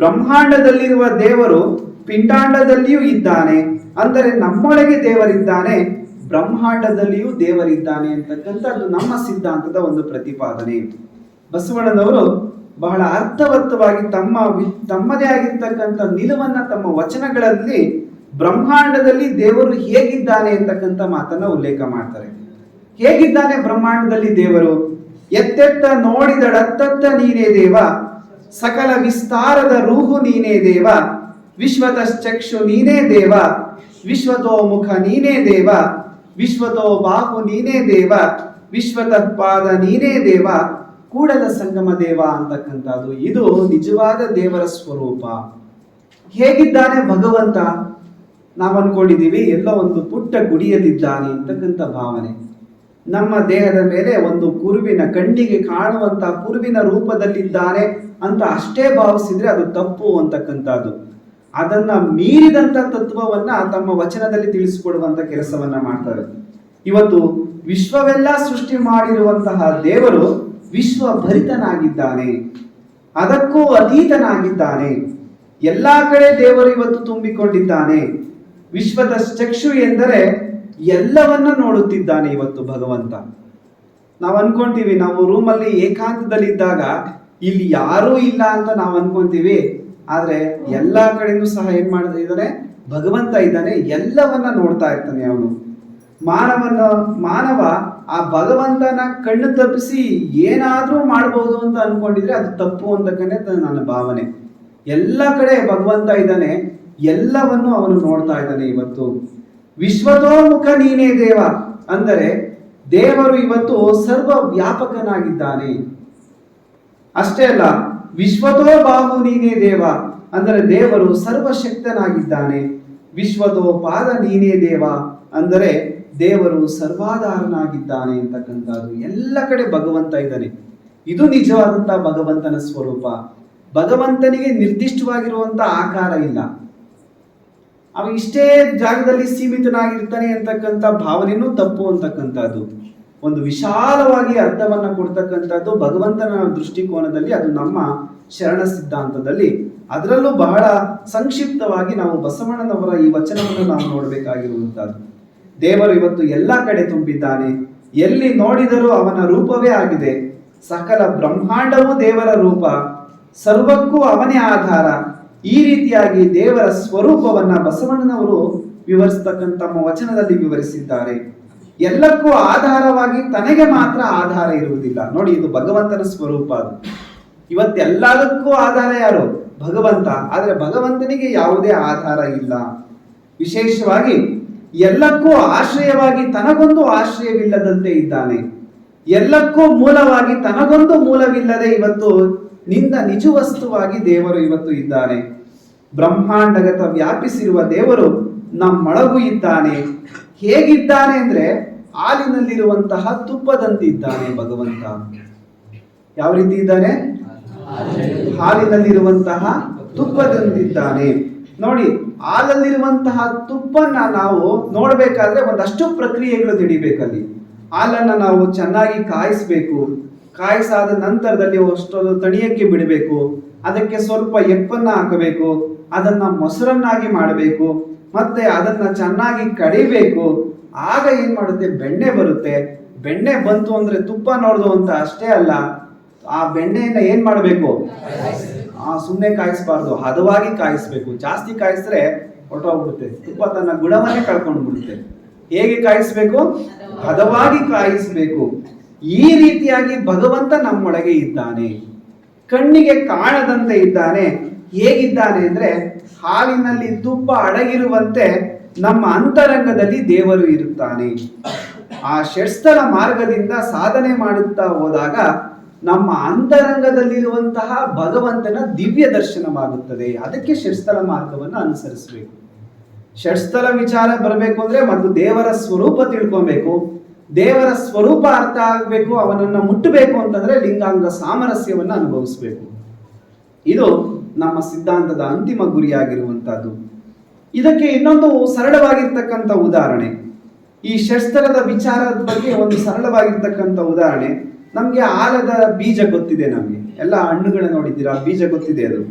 ಬ್ರಹ್ಮಾಂಡದಲ್ಲಿರುವ ದೇವರು ಪಿಂಡಾಂಡದಲ್ಲಿಯೂ ಇದ್ದಾನೆ, ಅಂದರೆ ನಮ್ಮೊಳಗೆ ದೇವರಿದ್ದಾನೆ, ಬ್ರಹ್ಮಾಂಡದಲ್ಲಿಯೂ ದೇವರಿದ್ದಾನೆ ಅಂತಕ್ಕಂಥದ್ದು ನಮ್ಮ ಸಿದ್ಧಾಂತದ ಒಂದು ಪ್ರತಿಪಾದನೆ. ಬಸವಣ್ಣನವರು ಬಹಳ ಅರ್ಥವತ್ತವಾಗಿ ತಮ್ಮದೇ ಆಗಿರ್ತಕ್ಕಂಥ ನಿಲುವನ್ನ ತಮ್ಮ ವಚನಗಳಲ್ಲಿ ಬ್ರಹ್ಮಾಂಡದಲ್ಲಿ ದೇವರು ಹೇಗಿದ್ದಾನೆ ಅಂತಕ್ಕಂಥ ಮಾತನ್ನ ಉಲ್ಲೇಖ ಮಾಡ್ತಾರೆ. ಹೇಗಿದ್ದಾನೆ ಬ್ರಹ್ಮಾಂಡದಲ್ಲಿ ದೇವರು? ಎತ್ತೆತ್ತ ನೋಡಿದಡತ್ತತ್ತ ನೀನೇ ದೇವ, ಸಕಲ ವಿಸ್ತಾರದ ರೂಹು ನೀನೇ ದೇವ, ವಿಶ್ವತಶ್ಚಕ್ಷು ನೀನೇ ದೇವ, ವಿಶ್ವತೋ ಮುಖ ನೀನೇ ದೇವ, ವಿಶ್ವತೋ ಬಾಹು ನೀನೇ ದೇವ, ವಿಶ್ವತತ್ಪಾದ ನೀನೇ ದೇವ, ಕೂಡಲ ಸಂಗಮ ದೇವ ಅಂತಕ್ಕಂಥದ್ದು. ಇದು ನಿಜವಾದ ದೇವರ ಸ್ವರೂಪ. ಹೇಗಿದ್ದಾನೆ ಭಗವಂತ? ನಾವು ಅನ್ಕೊಂಡಿದ್ದೀವಿ ಎಲ್ಲೋ ಒಂದು ಪುಟ್ಟ ಗುಡಿಯಲ್ಲಿದ್ದಾನೆ ಅಂತಕ್ಕಂಥ ಭಾವನೆ. ನಮ್ಮ ದೇಹದ ಮೇಲೆ ಒಂದು ಕುರುವಿನ, ಕಣ್ಣಿಗೆ ಕಾಣುವಂತ ಕುರುವಿನ ರೂಪದಲ್ಲಿದ್ದಾನೆ ಅಂತ ಅಷ್ಟೇ ಭಾವಿಸಿದ್ರೆ ಅದು ತಪ್ಪು ಅಂತಕ್ಕಂಥದ್ದು. ಅದನ್ನ ಮೀರಿದಂತ ತತ್ವವನ್ನ ತಮ್ಮ ವಚನದಲ್ಲಿ ತಿಳಿಸಿಕೊಡುವಂತ ಕೆಲಸವನ್ನ ಮಾಡ್ತಾರೆ. ಇವತ್ತು ವಿಶ್ವವೆಲ್ಲ ಸೃಷ್ಟಿ ಮಾಡಿರುವಂತಹ ದೇವರು ವಿಶ್ವ ಭರಿತನಾಗಿದ್ದಾನೆ, ಅದಕ್ಕೂ ಅತೀತನಾಗಿದ್ದಾನೆ. ಎಲ್ಲಾ ಕಡೆ ದೇವರು ಇವತ್ತು ತುಂಬಿಕೊಂಡಿದ್ದಾನೆ. ವಿಶ್ವದ ಚಕ್ಷು ಎಂದರೆ ಎಲ್ಲವನ್ನ ನೋಡುತ್ತಿದ್ದಾನೆ ಇವತ್ತು ಭಗವಂತ. ನಾವು ಅನ್ಕೊಂತೀವಿ, ನಾವು ರೂಮಲ್ಲಿ ಏಕಾಂತದಲ್ಲಿ ಇದ್ದಾಗ ಇಲ್ಲಿ ಯಾರೂ ಇಲ್ಲ ಅಂತ ನಾವು ಅನ್ಕೊಂತೀವಿ. ಆದ್ರೆ ಎಲ್ಲಾ ಕಡೆನೂ ಸಹ ಏನ್ ಮಾಡ್ತಾ ಇದ್ದಾನೆ? ಭಗವಂತ ಇದ್ದಾನೆ, ಎಲ್ಲವನ್ನ ನೋಡ್ತಾ ಇರ್ತಾನೆ ಅವನು. ಮಾನವ ಆ ಭಗವಂತನ ಕಣ್ಣು ತಪ್ಪಿಸಿ ಏನಾದ್ರೂ ಮಾಡಬಹುದು ಅಂತ ಅನ್ಕೊಂಡಿದ್ರೆ ಅದು ತಪ್ಪು ಅಂತಕ್ಕನೆ ನನ್ನ ಭಾವನೆ. ಎಲ್ಲ ಕಡೆ ಭಗವಂತ ಇದ್ದಾನೆ, ಎಲ್ಲವನ್ನು ಅವನು ನೋಡ್ತಾ ಇದ್ದಾನೆ ಇವತ್ತು. ವಿಶ್ವತೋಮುಖ ನೀನೇ ದೇವ ಅಂದರೆ ದೇವರು ಇವತ್ತು ಸರ್ವ ವ್ಯಾಪಕನಾಗಿದ್ದಾನೆ. ಅಷ್ಟೇ ಅಲ್ಲ, ವಿಶ್ವತೋ ಬಾಹು ನೀನೇ ದೇವ ಅಂದರೆ ದೇವರು ಸರ್ವಶಕ್ತನಾಗಿದ್ದಾನೆ. ವಿಶ್ವತೋ ಪಾದ ನೀನೇ ದೇವ ಅಂದರೆ ದೇವರು ಸರ್ವಾಧಾರನಾಗಿದ್ದಾನೆ ಅಂತಕ್ಕಂಥದ್ದು. ಎಲ್ಲ ಕಡೆ ಭಗವಂತ ಇದ್ದಾನೆ. ಇದು ನಿಜವಾದಂತಹ ಭಗವಂತನ ಸ್ವರೂಪ. ಭಗವಂತನಿಗೆ ನಿರ್ದಿಷ್ಟವಾಗಿರುವಂತ ಆಕಾರ ಇಲ್ಲ. ಅವ ಇಷ್ಟೇ ಜಾಗದಲ್ಲಿ ಸೀಮಿತನಾಗಿರ್ತಾನೆ ಅಂತಕ್ಕಂಥ ಭಾವನೆಯೂ ತಪ್ಪು ಅಂತಕ್ಕಂಥದ್ದು. ಒಂದು ವಿಶಾಲವಾಗಿ ಅರ್ಥವನ್ನ ಕೊಡ್ತಕ್ಕಂಥದ್ದು ಭಗವಂತನ ದೃಷ್ಟಿಕೋನದಲ್ಲಿ, ಅದು ನಮ್ಮ ಶರಣ ಸಿದ್ಧಾಂತದಲ್ಲಿ. ಅದರಲ್ಲೂ ಬಹಳ ಸಂಕ್ಷಿಪ್ತವಾಗಿ ನಾವು ಬಸವಣ್ಣನವರ ಈ ವಚನವನ್ನು ನಾವು ನೋಡಬೇಕಾಗಿರುವಂತಹದ್ದು. ದೇವರು ಇವತ್ತು ಎಲ್ಲ ಕಡೆ ತುಂಬಿದ್ದಾನೆ, ಎಲ್ಲಿ ನೋಡಿದರೂ ಅವನ ರೂಪವೇ ಆಗಿದೆ. ಸಕಲ ಬ್ರಹ್ಮಾಂಡವೂ ದೇವರ ರೂಪ, ಸರ್ವಕ್ಕೂ ಅವನೇ ಆಧಾರ. ಈ ರೀತಿಯಾಗಿ ದೇವರ ಸ್ವರೂಪವನ್ನ ಬಸವಣ್ಣನವರು ವಿವರಿಸ್ತಕ್ಕಂಥ ವಚನದಲ್ಲಿ ವಿವರಿಸಿದ್ದಾರೆ. ಎಲ್ಲಕ್ಕೂ ಆಧಾರವಾಗಿ ತನಗೆ ಮಾತ್ರ ಆಧಾರ ಇರುವುದಿಲ್ಲ. ನೋಡಿ, ಇದು ಭಗವಂತನ ಸ್ವರೂಪ. ಅದು ಇವತ್ತೆಲ್ಲದಕ್ಕೂ ಆಧಾರ ಯಾರು? ಭಗವಂತ. ಆದರೆ ಭಗವಂತನಿಗೆ ಯಾವುದೇ ಆಧಾರ ಇಲ್ಲ. ವಿಶೇಷವಾಗಿ ಎಲ್ಲಕ್ಕೂ ಆಶ್ರಯವಾಗಿ ತನಗೊಂದು ಆಶ್ರಯವಿಲ್ಲದಂತೆ ಇದ್ದಾನೆ. ಎಲ್ಲಕ್ಕೂ ಮೂಲವಾಗಿ ತನಗೊಂದು ಮೂಲವಿಲ್ಲದೆ ಇವತ್ತು ನಿಜವಸ್ತುವಾಗಿ ದೇವರು ಇವತ್ತು ಇದ್ದಾನೆ. ಬ್ರಹ್ಮಾಂಡಗತ ವ್ಯಾಪಿಸಿರುವ ದೇವರು ನಮ್ಮೊಳಗೂ ಇದ್ದಾನೆ. ಹೇಗಿದ್ದಾನೆ ಅಂದ್ರೆ ಹಾಲಿನಲ್ಲಿರುವಂತಹ ತುಪ್ಪದಂತಿದ್ದಾನೆ ಭಗವಂತ. ಯಾವ ರೀತಿ ಇದ್ದಾನೆ? ಹಾಲಿನಲ್ಲಿರುವಂತಹ ತುಪ್ಪದಂತಿದ್ದಾನೆ. ನೋಡಿ, ಹಾಲಲ್ಲಿರುವಂತಹ ತುಪ್ಪನ್ನ ನಾವು ನೋಡ್ಬೇಕಾದ್ರೆ ಒಂದಷ್ಟು ಪ್ರಕ್ರಿಯೆಗಳು ನಡಿಬೇಕಲ್ಲಿ. ಹಾಲನ್ನ ನಾವು ಚೆನ್ನಾಗಿ ಕಾಯಿಸ್ಬೇಕು. ಕಾಯಿಸಾದ ನಂತರದಲ್ಲಿ ಅಷ್ಟೊಂದು ತಣಿಯಕ್ಕೆ ಬಿಡಬೇಕು. ಅದಕ್ಕೆ ಸ್ವಲ್ಪ ಎಪ್ಪನ್ನ ಹಾಕಬೇಕು. ಅದನ್ನ ಮೊಸರನ್ನಾಗಿ ಮಾಡಬೇಕು. ಮತ್ತೆ ಅದನ್ನ ಚೆನ್ನಾಗಿ ಕಡಿಬೇಕು. ಆಗ ಏನ್ ಮಾಡುತ್ತೆ? ಬೆಣ್ಣೆ ಬರುತ್ತೆ. ಬೆಣ್ಣೆ ಬಂತು ಅಂದ್ರೆ ತುಪ್ಪ ನೋಡ್ದು ಅಂತ ಅಷ್ಟೇ ಅಲ್ಲ, ಆ ಬೆಣ್ಣೆಯನ್ನ ಏನ್ ಮಾಡಬೇಕು? ಸುಮ್ಮನೆ ಕಾಯಿಸ್ಬಾರ್ದು, ಹದವಾಗಿ ಕಾಯಿಸ್ಬೇಕು. ಜಾಸ್ತಿ ಕಾಯಿಸಿದ್ರೆ ಹೊರಟೋಗ್ಬಿಡುತ್ತೆ, ತುಪ್ಪ ತನ್ನ ಗುಣವನ್ನೇ ಕಳ್ಕೊಂಡು ಬಿಡುತ್ತೆ. ಹೇಗೆ ಕಾಯಿಸ್ಬೇಕು? ಹದವಾಗಿ ಕಾಯಿಸ್ಬೇಕು. ಈ ರೀತಿಯಾಗಿ ಭಗವಂತ ನಮ್ಮೊಳಗೆ ಇದ್ದಾನೆ, ಕಣ್ಣಿಗೆ ಕಾಣದಂತೆ ಇದ್ದಾನೆ. ಹೇಗಿದ್ದಾನೆ ಅಂದ್ರೆ ಹಾಲಿನಲ್ಲಿ ತುಪ್ಪ ಅಡಗಿರುವಂತೆ ನಮ್ಮ ಅಂತರಂಗದಲ್ಲಿ ದೇವರು ಇರುತ್ತಾನೆ. ಆ ಷಟ್ಸ್ಥಲ ಮಾರ್ಗದಿಂದ ಸಾಧನೆ ಮಾಡುತ್ತಾ ಹೋದಾಗ ನಮ್ಮ ಅಂತರಂಗದಲ್ಲಿರುವಂತಹ ಭಗವಂತನ ದಿವ್ಯ ದರ್ಶನವಾಗುತ್ತದೆ. ಅದಕ್ಕೆ ಷಟ್ಸ್ಥಲ ಮಾರ್ಗವನ್ನು ಅನುಸರಿಸಬೇಕು. ಷಟ್ಸ್ಥಲ ವಿಚಾರ ಬರಬೇಕು ಅಂದ್ರೆ ಮೊದಲು ದೇವರ ಸ್ವರೂಪ ತಿಳ್ಕೊಬೇಕು. ದೇವರ ಸ್ವರೂಪ ಅರ್ಥ ಆಗಬೇಕು. ಅವನನ್ನ ಮುಟ್ಟಬೇಕು ಅಂತಂದ್ರೆ ಲಿಂಗಾಂಗ ಸಾಮರಸ್ಯವನ್ನ ಅನುಭವಿಸಬೇಕು. ಇದು ನಮ್ಮ ಸಿದ್ಧಾಂತದ ಅಂತಿಮ ಗುರಿಯಾಗಿರುವಂತಹದ್ದು. ಇದಕ್ಕೆ ಇನ್ನೊಂದು ಸರಳವಾಗಿರ್ತಕ್ಕಂಥ ಉದಾಹರಣೆ, ಈ ಷಟ್ಸ್ಥಲದ ವಿಚಾರದ ಬಗ್ಗೆ ಒಂದು ಸರಳವಾಗಿರ್ತಕ್ಕಂಥ ಉದಾಹರಣೆ. ನಮ್ಗೆ ಆಲದ ಬೀಜ ಗೊತ್ತಿದೆ, ನಮ್ಗೆ ಎಲ್ಲ ಹಣ್ಣುಗಳ ನೋಡಿದ್ದೀರಾ, ಬೀಜ ಗೊತ್ತಿದೆ. ಅದು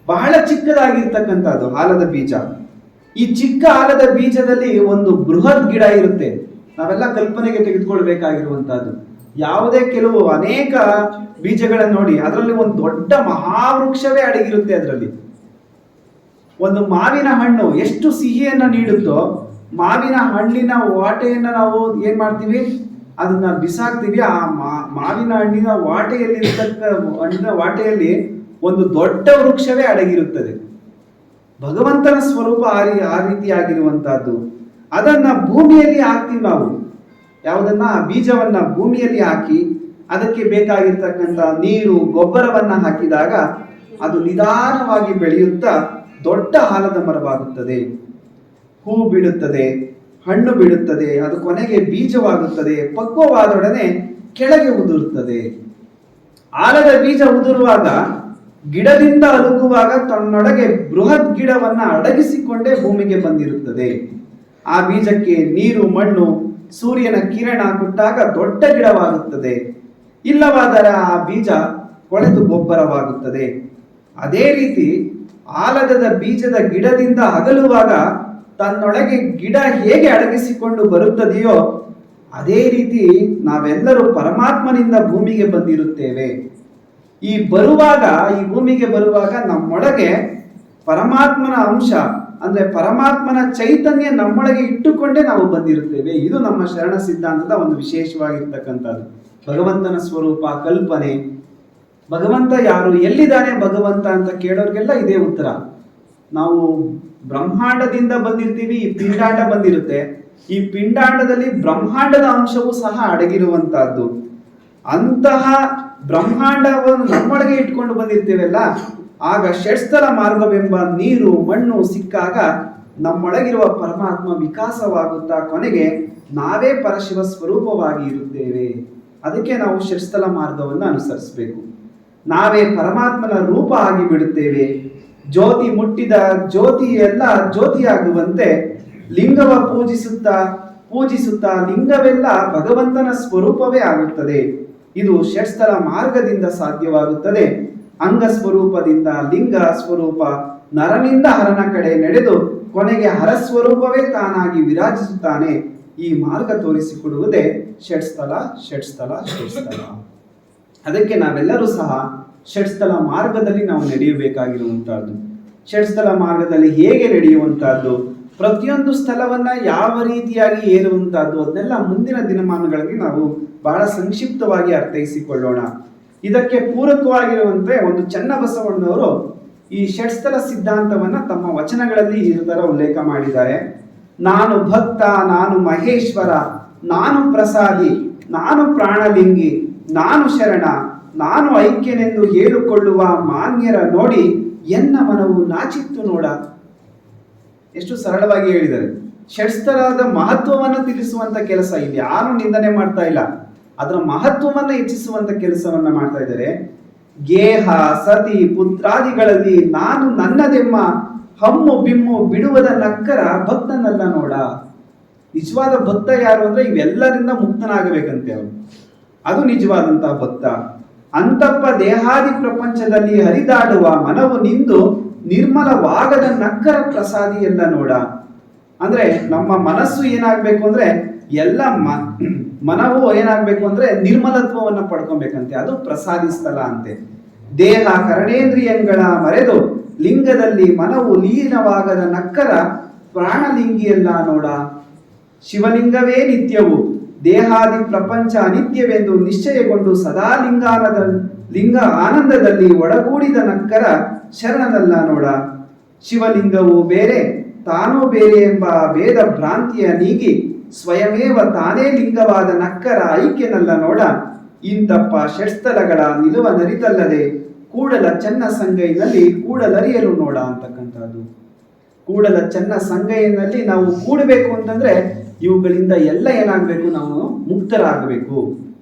ಬಹಳ ಚಿಕ್ಕದಾಗಿರ್ತಕ್ಕಂಥದ್ದು ಆಲದ ಬೀಜ. ಈ ಚಿಕ್ಕ ಆಲದ ಬೀಜದಲ್ಲಿ ಒಂದು ಬೃಹತ್ ಗಿಡ ಇರುತ್ತೆ. ನಾವೆಲ್ಲ ಕಲ್ಪನೆಗೆ ತೆಗೆದುಕೊಳ್ಬೇಕಾಗಿರುವಂತಹದ್ದು. ಯಾವುದೇ ಕೆಲವು ಅನೇಕ ಬೀಜಗಳನ್ನು ನೋಡಿ, ಅದರಲ್ಲಿ ಒಂದು ದೊಡ್ಡ ಮಹಾವೃಕ್ಷವೇ ಅಡಗಿರುತ್ತೆ. ಅದರಲ್ಲಿ ಒಂದು ಮಾವಿನ ಹಣ್ಣು ಎಷ್ಟು ಸಿಹಿಯನ್ನ ನೀಡುತ್ತೋ, ಮಾವಿನ ಹಣ್ಣಿನ ವಾಟೆಯನ್ನ ನಾವು ಏನ್ ಮಾಡ್ತೀವಿ? ಅದನ್ನ ಬಿಸಾಕ್ತೀವಿ. ಆ ಮಾವಿನ ಹಣ್ಣಿನ ಹಣ್ಣಿನ ವಾಟೆಯಲ್ಲಿ ಒಂದು ದೊಡ್ಡ ವೃಕ್ಷವೇ ಅಡಗಿರುತ್ತದೆ. ಭಗವಂತನ ಸ್ವರೂಪ ಆ ರೀತಿಯಾಗಿರುವಂತಹದ್ದು. ಅದನ್ನ ಭೂಮಿಯಲ್ಲಿ ಹಾಕ್ತೀವಿ ನಾವು. ಯಾವುದನ್ನ? ಬೀಜವನ್ನ ಭೂಮಿಯಲ್ಲಿ ಹಾಕಿ ಅದಕ್ಕೆ ಬೇಕಾಗಿರ್ತಕ್ಕಂಥ ನೀರು, ಗೊಬ್ಬರವನ್ನ ಹಾಕಿದಾಗ ಅದು ನಿಧಾನವಾಗಿ ಬೆಳೆಯುತ್ತಾ ದೊಡ್ಡ ಆಲದ ಮರವಾಗುತ್ತದೆ. ಹೂ ಬಿಡುತ್ತದೆ, ಹಣ್ಣು ಬಿಡುತ್ತದೆ, ಅದು ಕೊನೆಗೆ ಬೀಜವಾಗುತ್ತದೆ. ಪಕ್ವವಾದೊಡನೆ ಕೆಳಗೆ ಉದುರುತ್ತದೆ. ಆಲದ ಬೀಜ ಉದುರುವಾಗ, ಗಿಡದಿಂದ ಅಲುಗುವಾಗ ತನ್ನೊಳಗೆ ಬೃಹತ್ ಗಿಡವನ್ನ ಅಡಗಿಸಿಕೊಂಡೇ ಭೂಮಿಗೆ ಬಂದಿರುತ್ತದೆ. ಆ ಬೀಜಕ್ಕೆ ನೀರು, ಮಣ್ಣು, ಸೂರ್ಯನ ಕಿರಣ ಕೊಟ್ಟಾಗ ದೊಡ್ಡ ಗಿಡವಾಗುತ್ತದೆ. ಇಲ್ಲವಾದರೆ ಆ ಬೀಜ ಕೊಳೆತು ಗೊಬ್ಬರವಾಗುತ್ತದೆ. ಅದೇ ರೀತಿ ಆಲದ ಬೀಜದ ಗಿಡದಿಂದ ಅಗಲುವಾಗ ತನ್ನೊಳಗೆ ಗಿಡ ಹೇಗೆ ಅಡಗಿಸಿಕೊಂಡು ಬರುತ್ತದೆಯೋ ಅದೇ ರೀತಿ ನಾವೆಲ್ಲರೂ ಪರಮಾತ್ಮನಿಂದ ಭೂಮಿಗೆ ಬಂದಿರುತ್ತೇವೆ. ಈ ಭೂಮಿಗೆ ಬರುವಾಗ ನಮ್ಮೊಳಗೆ ಪರಮಾತ್ಮನ ಅಂಶ ಅಂದ್ರೆ ಪರಮಾತ್ಮನ ಚೈತನ್ಯ ನಮ್ಮೊಳಗೆ ಇಟ್ಟುಕೊಂಡೇ ನಾವು ಬಂದಿರುತ್ತೇವೆ. ಇದು ನಮ್ಮ ಶರಣ ಸಿದ್ಧಾಂತದ ಒಂದು ವಿಶೇಷವಾಗಿರ್ತಕ್ಕಂಥದ್ದು. ಭಗವಂತನ ಸ್ವರೂಪ, ಕಲ್ಪನೆ. ಭಗವಂತ ಯಾರು, ಎಲ್ಲಿದ್ದಾನೆ ಭಗವಂತ ಅಂತ ಕೇಳೋರ್ಗೆಲ್ಲ ಇದೇ ಉತ್ತರ. ನಾವು ಬ್ರಹ್ಮಾಂಡದಿಂದ ಬಂದಿರ್ತೀವಿ, ಈ ಪಿಂಡಾಂಡ ಬಂದಿರುತ್ತೆ. ಈ ಪಿಂಡಾಂಡದಲ್ಲಿ ಬ್ರಹ್ಮಾಂಡದ ಅಂಶವೂ ಸಹ ಅಡಗಿರುವಂತಹದ್ದು. ಅಂತಹ ಬ್ರಹ್ಮಾಂಡವನ್ನು ನಮ್ಮೊಳಗೆ ಇಟ್ಕೊಂಡು ಬಂದಿರ್ತೇವಲ್ಲ, ಆಗ ಷಟ್ಸ್ಥಲ ಮಾರ್ಗವೆಂಬ ನೀರು, ಮಣ್ಣು ಸಿಕ್ಕಾಗ ನಮ್ಮೊಳಗಿರುವ ಪರಮಾತ್ಮ ವಿಕಾಸವಾಗುತ್ತಾ ಕೊನೆಗೆ ನಾವೇ ಪರಶಿವ ಸ್ವರೂಪವಾಗಿ ಇರುತ್ತೇವೆ. ಅದಕ್ಕೆ ನಾವು ಷಟ್ಸ್ಥಲ ಮಾರ್ಗವನ್ನು ಅನುಸರಿಸಬೇಕು. ನಾವೇ ಪರಮಾತ್ಮನ ರೂಪ ಆಗಿ ಬಿಡುತ್ತೇವೆ. ಜ್ಯೋತಿ ಮುಟ್ಟಿದ ಜ್ಯೋತಿ ಎಲ್ಲ ಜ್ಯೋತಿಯಾಗುವಂತೆ ಲಿಂಗವ ಪೂಜಿಸುತ್ತಾ ಲಿಂಗವೆಲ್ಲ ಭಗವಂತನ ಸ್ವರೂಪವೇ ಆಗುತ್ತದೆ. ಇದು ಷಟ್ಸ್ಥಲ ಮಾರ್ಗದಿಂದ ಸಾಧ್ಯವಾಗುತ್ತದೆ. ಅಂಗ ಸ್ವರೂಪದಿಂದ ಲಿಂಗ ಸ್ವರೂಪ, ನರನಿಂದ ಹರನ ಕಡೆ ನಡೆದು ಕೊನೆಗೆ ಹರಸ್ವರೂಪವೇ ತಾನಾಗಿ ವಿರಾಜಿಸುತ್ತಾನೆ. ಈ ಮಾರ್ಗ ತೋರಿಸಿಕೊಡುವುದೇ ಷಟ್ಸ್ಥಲ. ಅದಕ್ಕೆ ನಾವೆಲ್ಲರೂ ಸಹ ಷಟ್ಸ್ಥಲ ಮಾರ್ಗದಲ್ಲಿ ನಾವು ನಡೆಯಬೇಕಾಗಿರುವಂತಹದ್ದು. ಷಟ್ಸ್ಥಲ ಮಾರ್ಗದಲ್ಲಿ ಹೇಗೆ ನಡೆಯುವಂತಹದ್ದು, ಪ್ರತಿಯೊಂದು ಸ್ಥಳವನ್ನ ಯಾವ ರೀತಿಯಾಗಿ ಏರುವಂತಹದ್ದು, ಅದನ್ನೆಲ್ಲ ಮುಂದಿನ ದಿನಮಾನಗಳಲ್ಲಿ ನಾವು ಬಹಳ ಸಂಕ್ಷಿಪ್ತವಾಗಿ ಅರ್ಥೈಸಿಕೊಳ್ಳೋಣ. ಇದಕ್ಕೆ ಪೂರಕವಾಗಿರುವಂತೆ ಒಂದು ಚನ್ನಬಸವಣ್ಣನವರು ಈ ಷಟ್ಸ್ಥಲ ಸಿದ್ಧಾಂತವನ್ನ ತಮ್ಮ ವಚನಗಳಲ್ಲಿ ಈ ತರ ಉಲ್ಲೇಖ ಮಾಡಿದ್ದಾರೆ. ನಾನು ಭಕ್ತ, ನಾನು ಮಹೇಶ್ವರ, ನಾನು ಪ್ರಸಾದಿ, ನಾನು ಪ್ರಾಣಲಿಂಗಿ, ನಾನು ಶರಣ, ನಾನು ಐಕ್ಯನೆಂದು ಹೇಳಿಕೊಳ್ಳುವ ಮಾನ್ಯರ ನೋಡಿ ಎನ್ನ ಮನವು ನಾಚಿತ್ತು ನೋಡ. ಎಷ್ಟು ಸರಳವಾಗಿ ಹೇಳಿದ್ದಾರೆ. ಷಟ್ಸ್ಥಲದ ಮಹತ್ವವನ್ನು ತಿಳಿಸುವಂತ ಕೆಲಸ ಇಲ್ಲಿ ಯಾರು ನಿಂದನೆ ಮಾಡ್ತಾ ಇಲ್ಲ, ಅದರ ಮಹತ್ವವನ್ನು ಹೆಚ್ಚಿಸುವಂತ ಕೆಲಸವನ್ನ ಮಾಡ್ತಾ ಇದ್ದಾರೆ. ಗೇಹ ಸತಿ ಪುತ್ರಾದಿಗಳಲ್ಲಿ ನಾನು ನನ್ನದೆಮ್ಮ ಹಮ್ಮು ಬಿಮ್ಮು ಬಿಡುವುದ ನಕ್ಕರ ಭಕ್ತನಲ್ಲ ನೋಡ. ನಿಜವಾದ ಭಕ್ತ ಯಾರು ಅಂದ್ರೆ ಇವೆಲ್ಲರಿಂದ ಮುಕ್ತನಾಗಬೇಕಂತೆ ಅವನು, ಅದು ನಿಜವಾದಂತಹ ಭಕ್ತ. ಅಂತಪ್ಪ ದೇಹಾದಿ ಪ್ರಪಂಚದಲ್ಲಿ ಹರಿದಾಡುವ ಮನವು ನಿಂದು ನಿರ್ಮಲವಾಗದ ನಕ್ಕರ ಪ್ರಸಾದಿ ಎಲ್ಲ ನೋಡ. ಅಂದ್ರೆ ನಮ್ಮ ಮನಸ್ಸು ಏನಾಗ್ಬೇಕು ಅಂದ್ರೆ ಎಲ್ಲ ಮನವು ಏನಾಗ್ಬೇಕು ಅಂದ್ರೆ ನಿರ್ಮಲತ್ವವನ್ನ ಪಡ್ಕೊಬೇಕಂತೆ, ಅದು ಪ್ರಸಾದಿ ಸ್ಥಳ ಅಂತೆ. ದೇಹ ಕರಣೇಂದ್ರಿಯಗಳ ಮರೆದು ಲಿಂಗದಲ್ಲಿ ಮನವು ಲೀನವಾಗದ ನಕ್ಕರ ಪ್ರಾಣಲಿಂಗಿಯಲ್ಲ ನೋಡ. ಶಿವಲಿಂಗವೇ ನಿತ್ಯವು, ದೇಹಾದಿ ಪ್ರಪಂಚ ಅನಿತ್ಯವೆಂದು ನಿಶ್ಚಯಗೊಂಡು ಸದಾ ಲಿಂಗ ಆನಂದದಲ್ಲಿ ಒಡಗೂಡಿದ ನಕ್ಕರ ಶರಣನಲ್ಲ ನೋಡ. ಶಿವಲಿಂಗವು ಬೇರೆ ತಾನೂ ಬೇರೆ ಎಂಬ ಭೇದ ಭ್ರಾಂತಿಯ ನೀಗಿ ಸ್ವಯಮೇವ ತಾನೇ ಲಿಂಗವಾದ ನಕ್ಕರ ಐಕ್ಯನಲ್ಲ ನೋಡ. ಇಂತಪ್ಪ ಷಟ್ಸ್ಥಲಗಳ ನಿಲುವ ನರಿತಲ್ಲದೆ ಕೂಡಲ ಚೆನ್ನ ಸಂಗೈನಲ್ಲಿ ಕೂಡಲರಿಯಲು ನೋಡ ಅಂತಕ್ಕಂಥದ್ದು. ಕೂಡಲ ಚೆನ್ನ ಸಂಗೈನಲ್ಲಿ ನಾವು ಕೂಡಬೇಕು ಅಂತಂದ್ರೆ ಇವುಗಳಿಂದ ಎಲ್ಲ ಏನಾಗಬೇಕು, ನಾವು ಮುಕ್ತರಾಗಬೇಕು.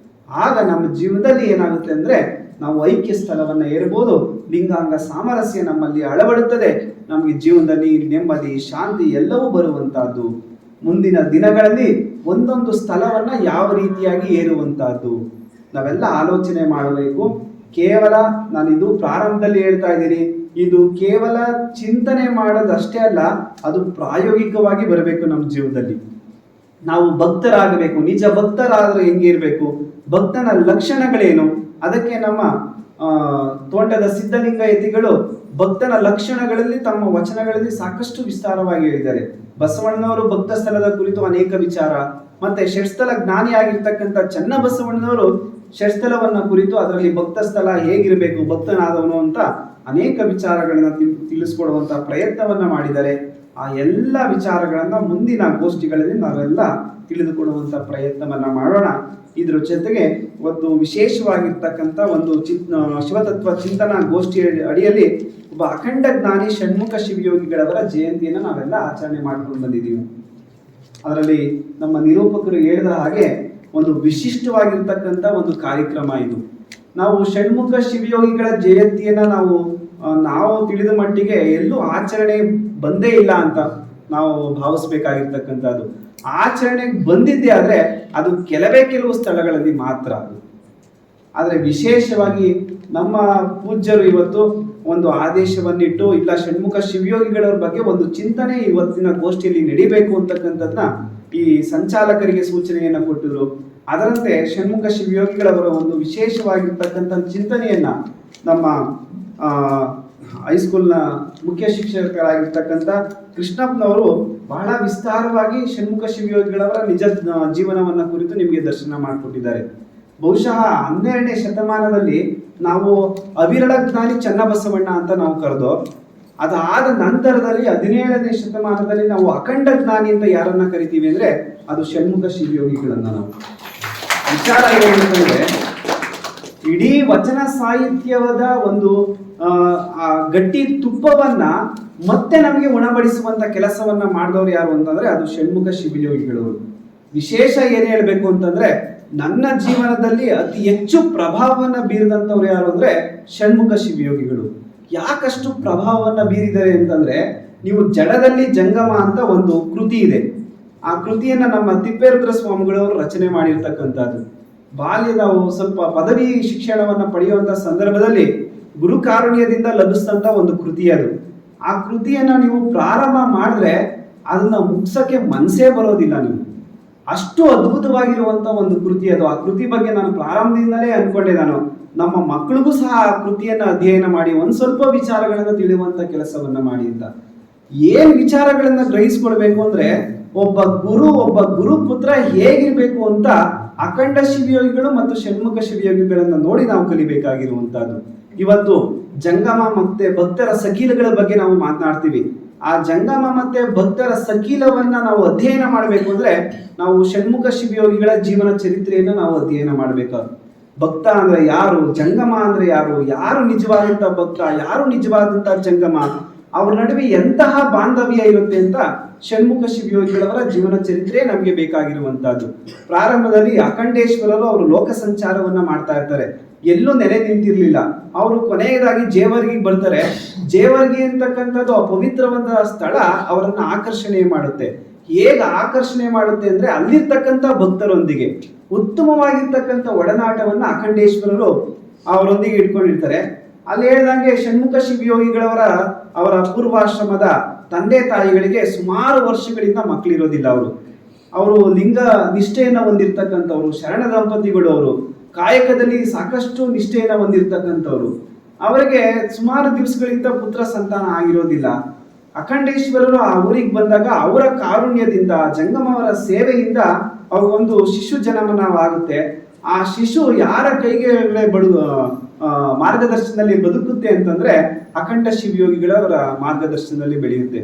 ಆಗ ನಮ್ಮ ಜೀವನದಲ್ಲಿ ಏನಾಗುತ್ತೆ ಅಂದ್ರೆ ನಾವು ಐಕ್ಯ ಸ್ಥಳವನ್ನ ಏರಬಹುದು. ಲಿಂಗಾಂಗ ಸಾಮರಸ್ಯ ನಮ್ಮಲ್ಲಿ ಅಳವಡುತ್ತದೆ. ನಮಗೆ ಜೀವನದಲ್ಲಿ ನೆಮ್ಮದಿ, ಶಾಂತಿ ಎಲ್ಲವೂ ಬರುವಂತಹದ್ದು. ಮುಂದಿನ ದಿನಗಳಲ್ಲಿ ಒಂದೊಂದು ಸ್ಥಳವನ್ನ ಯಾವ ರೀತಿಯಾಗಿ ಏರುವಂತಹದ್ದು ನಾವೆಲ್ಲ ಆಲೋಚನೆ ಮಾಡಬೇಕು. ಕೇವಲ ನಾನಿದು ಪ್ರಾರಂಭದಲ್ಲಿ ಹೇಳ್ತಾ ಇದ್ದೀನಿ, ಇದು ಕೇವಲ ಚಿಂತನೆ ಮಾಡೋದಷ್ಟೇ ಅಲ್ಲ, ಅದು ಪ್ರಾಯೋಗಿಕವಾಗಿ ಬರಬೇಕು. ನಮ್ಮ ಜೀವನದಲ್ಲಿ ನಾವು ಭಕ್ತರಾಗಬೇಕು. ನಿಜ ಭಕ್ತರಾದ್ರೆ ಹೆಂಗಿರ್ಬೇಕು, ಭಕ್ತನ ಲಕ್ಷಣಗಳೇನು, ಅದಕ್ಕೆ ನಮ್ಮ ತೋಂಟದ ಸಿದ್ಧಲಿಂಗ ಯತಿಗಳು ಭಕ್ತನ ಲಕ್ಷಣಗಳಲ್ಲಿ ತಮ್ಮ ವಚನಗಳಲ್ಲಿ ಸಾಕಷ್ಟು ವಿಸ್ತಾರವಾಗಿ ಹೇಳಿದ್ದಾರೆ. ಬಸವಣ್ಣನವರು ಭಕ್ತ ಸ್ಥಳದ ಕುರಿತು ಅನೇಕ ವಿಚಾರ, ಮತ್ತೆ ಷಟ್ಸ್ಥಲ ಜ್ಞಾನಿಯಾಗಿರ್ತಕ್ಕಂಥ ಚನ್ನಬಸವಣ್ಣನವರು ಷಟ್ಸ್ಥಲವನ್ನ ಕುರಿತು ಅದರಲ್ಲಿ ಭಕ್ತ ಸ್ಥಳ ಹೇಗಿರಬೇಕು, ಭಕ್ತನಾದವನು ಅಂತ ಅನೇಕ ವಿಚಾರಗಳನ್ನ ತಿಳಿಸ್ಕೊಡುವಂತ ಪ್ರಯತ್ನವನ್ನ ಮಾಡಿದ್ದಾರೆ. ಆ ಎಲ್ಲ ವಿಚಾರಗಳನ್ನ ಮುಂದಿನ ಗೋಷ್ಠಿಗಳಲ್ಲಿ ನಾವೆಲ್ಲ ತಿಳಿದುಕೊಳ್ಳುವಂತ ಪ್ರಯತ್ನವನ್ನ ಮಾಡೋಣ. ಇದ್ರ ಜೊತೆಗೆ ಒಂದು ವಿಶೇಷವಾಗಿರ್ತಕ್ಕಂಥ ಒಂದು ಶಿವತತ್ವ ಚಿಂತನಾ ಗೋಷ್ಠಿ ಅಡಿಯಲ್ಲಿ ಒಬ್ಬ ಅಖಂಡ ಜ್ಞಾನಿ ಷಣ್ಮುಖ ಶಿವಯೋಗಿಗಳವರ ಜಯಂತಿಯನ್ನು ನಾವೆಲ್ಲ ಆಚರಣೆ ಮಾಡ್ಕೊಂಡು ಬಂದಿದ್ದೀವಿ. ಅದರಲ್ಲಿ ನಮ್ಮ ನಿರೂಪಕರು ಹೇಳಿದ ಹಾಗೆ ಒಂದು ವಿಶಿಷ್ಟವಾಗಿರ್ತಕ್ಕಂಥ ಒಂದು ಕಾರ್ಯಕ್ರಮ ಇದು. ನಾವು ಷಣ್ಮುಖ ಶಿವಯೋಗಿಗಳ ಜಯಂತಿಯನ್ನ ನಾವು ತಿಳಿದ ಮಟ್ಟಿಗೆ ಎಲ್ಲೂ ಆಚರಣೆ ಬಂದೇ ಇಲ್ಲ ಅಂತ ನಾವು ಭಾವಿಸ್ಬೇಕಾಗಿರ್ತಕ್ಕಂಥದ್ದು. ಆಚರಣೆಗೆ ಬಂದಿದ್ದೆ ಆದ್ರೆ ಅದು ಕೆಲವು ಸ್ಥಳಗಳಲ್ಲಿ ಮಾತ್ರ. ಆದರೆ ವಿಶೇಷವಾಗಿ ನಮ್ಮ ಪೂಜ್ಯರು ಇವತ್ತು ಒಂದು ಆದೇಶವನ್ನಿಟ್ಟು, ಇಲ್ಲ ಷಣ್ಮುಖ ಶಿವಯೋಗಿಗಳ ಬಗ್ಗೆ ಒಂದು ಚಿಂತನೆ ಇವತ್ತಿನ ಗೋಷ್ಠಿಯಲ್ಲಿ ನಡಿಬೇಕು ಅಂತಕ್ಕಂಥದ್ನ ಈ ಸಂಚಾಲಕರಿಗೆ ಸೂಚನೆಯನ್ನ ಕೊಟ್ಟಿದ್ರು. ಅದರಂತೆ ಷಣ್ಮುಖ ಶಿವಯೋಗಿಗಳವರ ಒಂದು ವಿಶೇಷವಾಗಿರ್ತಕ್ಕಂಥ ಚಿಂತನೆಯನ್ನ ನಮ್ಮ ಹೈಸ್ಕೂಲ್ನ ಮುಖ್ಯ ಶಿಕ್ಷಕರಾಗಿರ್ತಕ್ಕಂಥ ಕೃಷ್ಣಪ್ಪನವರು ಬಹಳ ವಿಸ್ತಾರವಾಗಿ ಷಣ್ಮುಖ ಶಿವಯೋಗಿಗಳವರ ನಿಜ ಜೀವನವನ್ನ ಕುರಿತು ನಿಮಗೆ ದರ್ಶನ ಮಾಡಿಕೊಟ್ಟಿದ್ದಾರೆ. ಬಹುಶಃ 12ನೇ ಶತಮಾನದಲ್ಲಿ ನಾವು ಅವಿರಳ ಜ್ಞಾನಿ ಚನ್ನಬಸವಣ್ಣ ಅಂತ ನಾವು ಕರೆದೋ, ಅದಾದ ನಂತರದಲ್ಲಿ 17ನೇ ಶತಮಾನದಲ್ಲಿ ನಾವು ಅಖಂಡ ಜ್ಞಾನಿ ಅಂತ ಯಾರನ್ನ ಕರಿತೀವಿ ಅಂದ್ರೆ ಅದು ಷಣ್ಮುಖ ಶಿವಯೋಗಿಗಳನ್ನ. ನಾವು ವಿಚಾರ ಏನಂತಂದ್ರೆ ಇಡೀ ವಚನ ಸಾಹಿತ್ಯದ ಒಂದು ಗಟ್ಟಿ ತುಪ್ಪವನ್ನ ಮತ್ತೆ ನಮಗೆ ಉಣಬಡಿಸುವಂತ ಕೆಲಸವನ್ನ ಮಾಡಿದವರು ಯಾರು ಅಂತಂದ್ರೆ ಅದು ಷಣ್ಮುಖ ಶಿವಯೋಗಿಗಳವರು. ವಿಶೇಷ ಏನ್ ಹೇಳ್ಬೇಕು ಅಂತಂದ್ರೆ ನನ್ನ ಜೀವನದಲ್ಲಿ ಅತಿ ಹೆಚ್ಚು ಪ್ರಭಾವವನ್ನು ಬೀರಿದಂಥವ್ರು ಯಾರು ಅಂದರೆ ಷಣ್ಮುಖ ಶಿವಯೋಗಿಗಳು. ಯಾಕಷ್ಟು ಪ್ರಭಾವವನ್ನು ಬೀರಿದ್ದಾರೆ ಅಂತಂದರೆ, ನೀವು ಜಡದಲ್ಲಿ ಜಂಗಮ ಅಂತ ಒಂದು ಕೃತಿ ಇದೆ. ಆ ಕೃತಿಯನ್ನು ನಮ್ಮ ತಿಪ್ಪೇರುದ್ರ ಸ್ವಾಮಿಗಳವರು ರಚನೆ ಮಾಡಿರ್ತಕ್ಕಂಥದ್ದು. ಬಾಲ್ಯದ ಸ್ವಲ್ಪ ಪದವಿ ಶಿಕ್ಷಣವನ್ನು ಪಡೆಯುವಂಥ ಸಂದರ್ಭದಲ್ಲಿ ಗುರುಕಾರುಣ್ಯದಿಂದ ಲಭಿಸಿದಂಥ ಒಂದು ಕೃತಿ ಅದು. ಆ ಕೃತಿಯನ್ನು ನೀವು ಪ್ರಾರಂಭ ಮಾಡಿದ್ರೆ ಅದನ್ನು ಮುಗಿಸೋಕ್ಕೆ ಮನಸ್ಸೇ ಬರೋದಿಲ್ಲ. ನೀವು ಅಷ್ಟು ಅದ್ಭುತವಾಗಿರುವಂಥ ಒಂದು ಕೃತಿ ಅದು. ಆ ಕೃತಿ ಬಗ್ಗೆ ನಾನು ಪ್ರಾರಂಭದಿಂದಲೇ ಅಂದ್ಕೊಂಡೆ, ನಾನು ನಮ್ಮ ಮಕ್ಕಳಿಗೂ ಸಹ ಆ ಕೃತಿಯನ್ನು ಅಧ್ಯಯನ ಮಾಡಿ ಒಂದು ಸ್ವಲ್ಪ ವಿಚಾರಗಳನ್ನು ತಿಳಿಯುವಂಥ ಕೆಲಸವನ್ನು ಮಾಡಿ ಅಂತ. ಏನು ವಿಚಾರಗಳನ್ನು ಗ್ರಹಿಸ್ಕೊಳ್ಬೇಕು ಅಂದರೆ, ಒಬ್ಬ ಗುರುಪುತ್ರ ಹೇಗಿರಬೇಕು ಅಂತ ಅಖಂಡ ಶಿವಯೋಗಿಗಳು ಮತ್ತು ಷಣ್ಮುಖ ಶಿವಯೋಗಿಗಳನ್ನು ನೋಡಿ ನಾವು ಕಲಿಬೇಕಾಗಿರುವಂತಹದ್ದು. ಇವತ್ತು ಜಂಗಮ ಮತ್ತೆ ಭಕ್ತರ ಸಕೀಲಗಳ ಬಗ್ಗೆ ನಾವು ಮಾತನಾಡ್ತೀವಿ. ಆ ಜಂಗಮ ಮತ್ತೆ ಭಕ್ತರ ಸಕೀಲವನ್ನ ನಾವು ಅಧ್ಯಯನ ಮಾಡಬೇಕು ಅಂದ್ರೆ ನಾವು ಷಣ್ಮುಖ ಶಿವಯೋಗಿಗಳ ಜೀವನ ಚರಿತ್ರೆಯನ್ನು ನಾವು ಅಧ್ಯಯನ ಮಾಡಬೇಕು. ಭಕ್ತ ಅಂದ್ರೆ ಯಾರು, ಜಂಗಮ ಅಂದ್ರೆ ಯಾರು, ಯಾರು ನಿಜವಾದಂತ ಭಕ್ತ, ಯಾರು ನಿಜವಾದಂತ ಜಂಗಮ, ಅವ್ರ ನಡುವೆ ಎಂತಹ ಬಾಂಧವ್ಯ ಇರುತ್ತೆ ಅಂತ ಷಣ್ಮುಖ ಶಿವಯೋಗಿಗಳವರ ಜೀವನ ಚರಿತ್ರೆ ನಮಗೆ ಬೇಕಾಗಿರುವಂತಹದ್ದು. ಪ್ರಾರಂಭದಲ್ಲಿ ಅಖಂಡೇಶ್ವರರು ಅವರು ಲೋಕ ಸಂಚಾರವನ್ನ ಮಾಡ್ತಾ ಇರ್ತಾರೆ, ಎಲ್ಲೂ ನೆಲೆ ನಿಂತಿರ್ಲಿಲ್ಲ. ಅವರು ಕೊನೆಯದಾಗಿ ಜೇವರ್ಗಿಗೆ ಬರ್ತಾರೆ. ಜೇವರ್ಗಿ ಅಂತಕ್ಕಂಥದ್ದು ಅಪವಿತ್ರವಾದ ಸ್ಥಳ ಅವರನ್ನ ಆಕರ್ಷಣೆ ಮಾಡುತ್ತೆ. ಹೇಗೆ ಆಕರ್ಷಣೆ ಮಾಡುತ್ತೆ ಅಂದ್ರೆ, ಅಲ್ಲಿರ್ತಕ್ಕಂಥ ಭಕ್ತರೊಂದಿಗೆ ಉತ್ತಮವಾಗಿರ್ತಕ್ಕಂಥ ಒಡನಾಟವನ್ನ ಅಖಂಡೇಶ್ವರರು ಅವರೊಂದಿಗೆ ಇಟ್ಕೊಂಡಿರ್ತಾರೆ. ಅಲ್ಲಿ ಹೇಳಿದಂಗೆ ಷಣ್ಮುಖ ಶಿವಯೋಗಿಗಳವರ ಅವರ ಪೂರ್ವಾಶ್ರಮದ ತಂದೆ ತಾಯಿಗಳಿಗೆ ಸುಮಾರು ವರ್ಷಗಳಿಂದ ಮಕ್ಕಳಿರೋದಿಲ್ಲ. ಅವರು ಲಿಂಗ ನಿಷ್ಠೆಯನ್ನು ಹೊಂದಿರ್ತಕ್ಕಂಥವ್ರು, ಶರಣ ದಂಪತಿಗಳು, ಅವರು ಕಾಯಕದಲ್ಲಿ ಸಾಕಷ್ಟು ನಿಷ್ಠೆಯನ್ನು ಹೊಂದಿರ್ತಕ್ಕಂಥವ್ರು. ಅವರಿಗೆ ಸುಮಾರು ದಿವಸಗಳಿಂದ ಪುತ್ರ ಸಂತಾನ ಆಗಿರೋದಿಲ್ಲ. ಅಖಂಡೇಶ್ವರರು ಆ ಊರಿಗೆ ಬಂದಾಗ ಅವರ ಕಾರುಣ್ಯದಿಂದ, ಜಂಗಮವರ ಸೇವೆಯಿಂದ ಅವ್ರಿಗೊಂದು ಶಿಶು ಜನನವಾಗುತ್ತೆ. ಆ ಶಿಶು ಯಾರ ಕೈಗೆ ಮಾರ್ಗದರ್ಶನದಲ್ಲಿ ಬದುಕುತ್ತೆ ಅಂತಂದ್ರೆ ಅಖಂಡ ಶಿವಯೋಗಿಗಳವರ ಮಾರ್ಗದರ್ಶನದಲ್ಲಿ ಬೆಳೆಯುತ್ತೆ.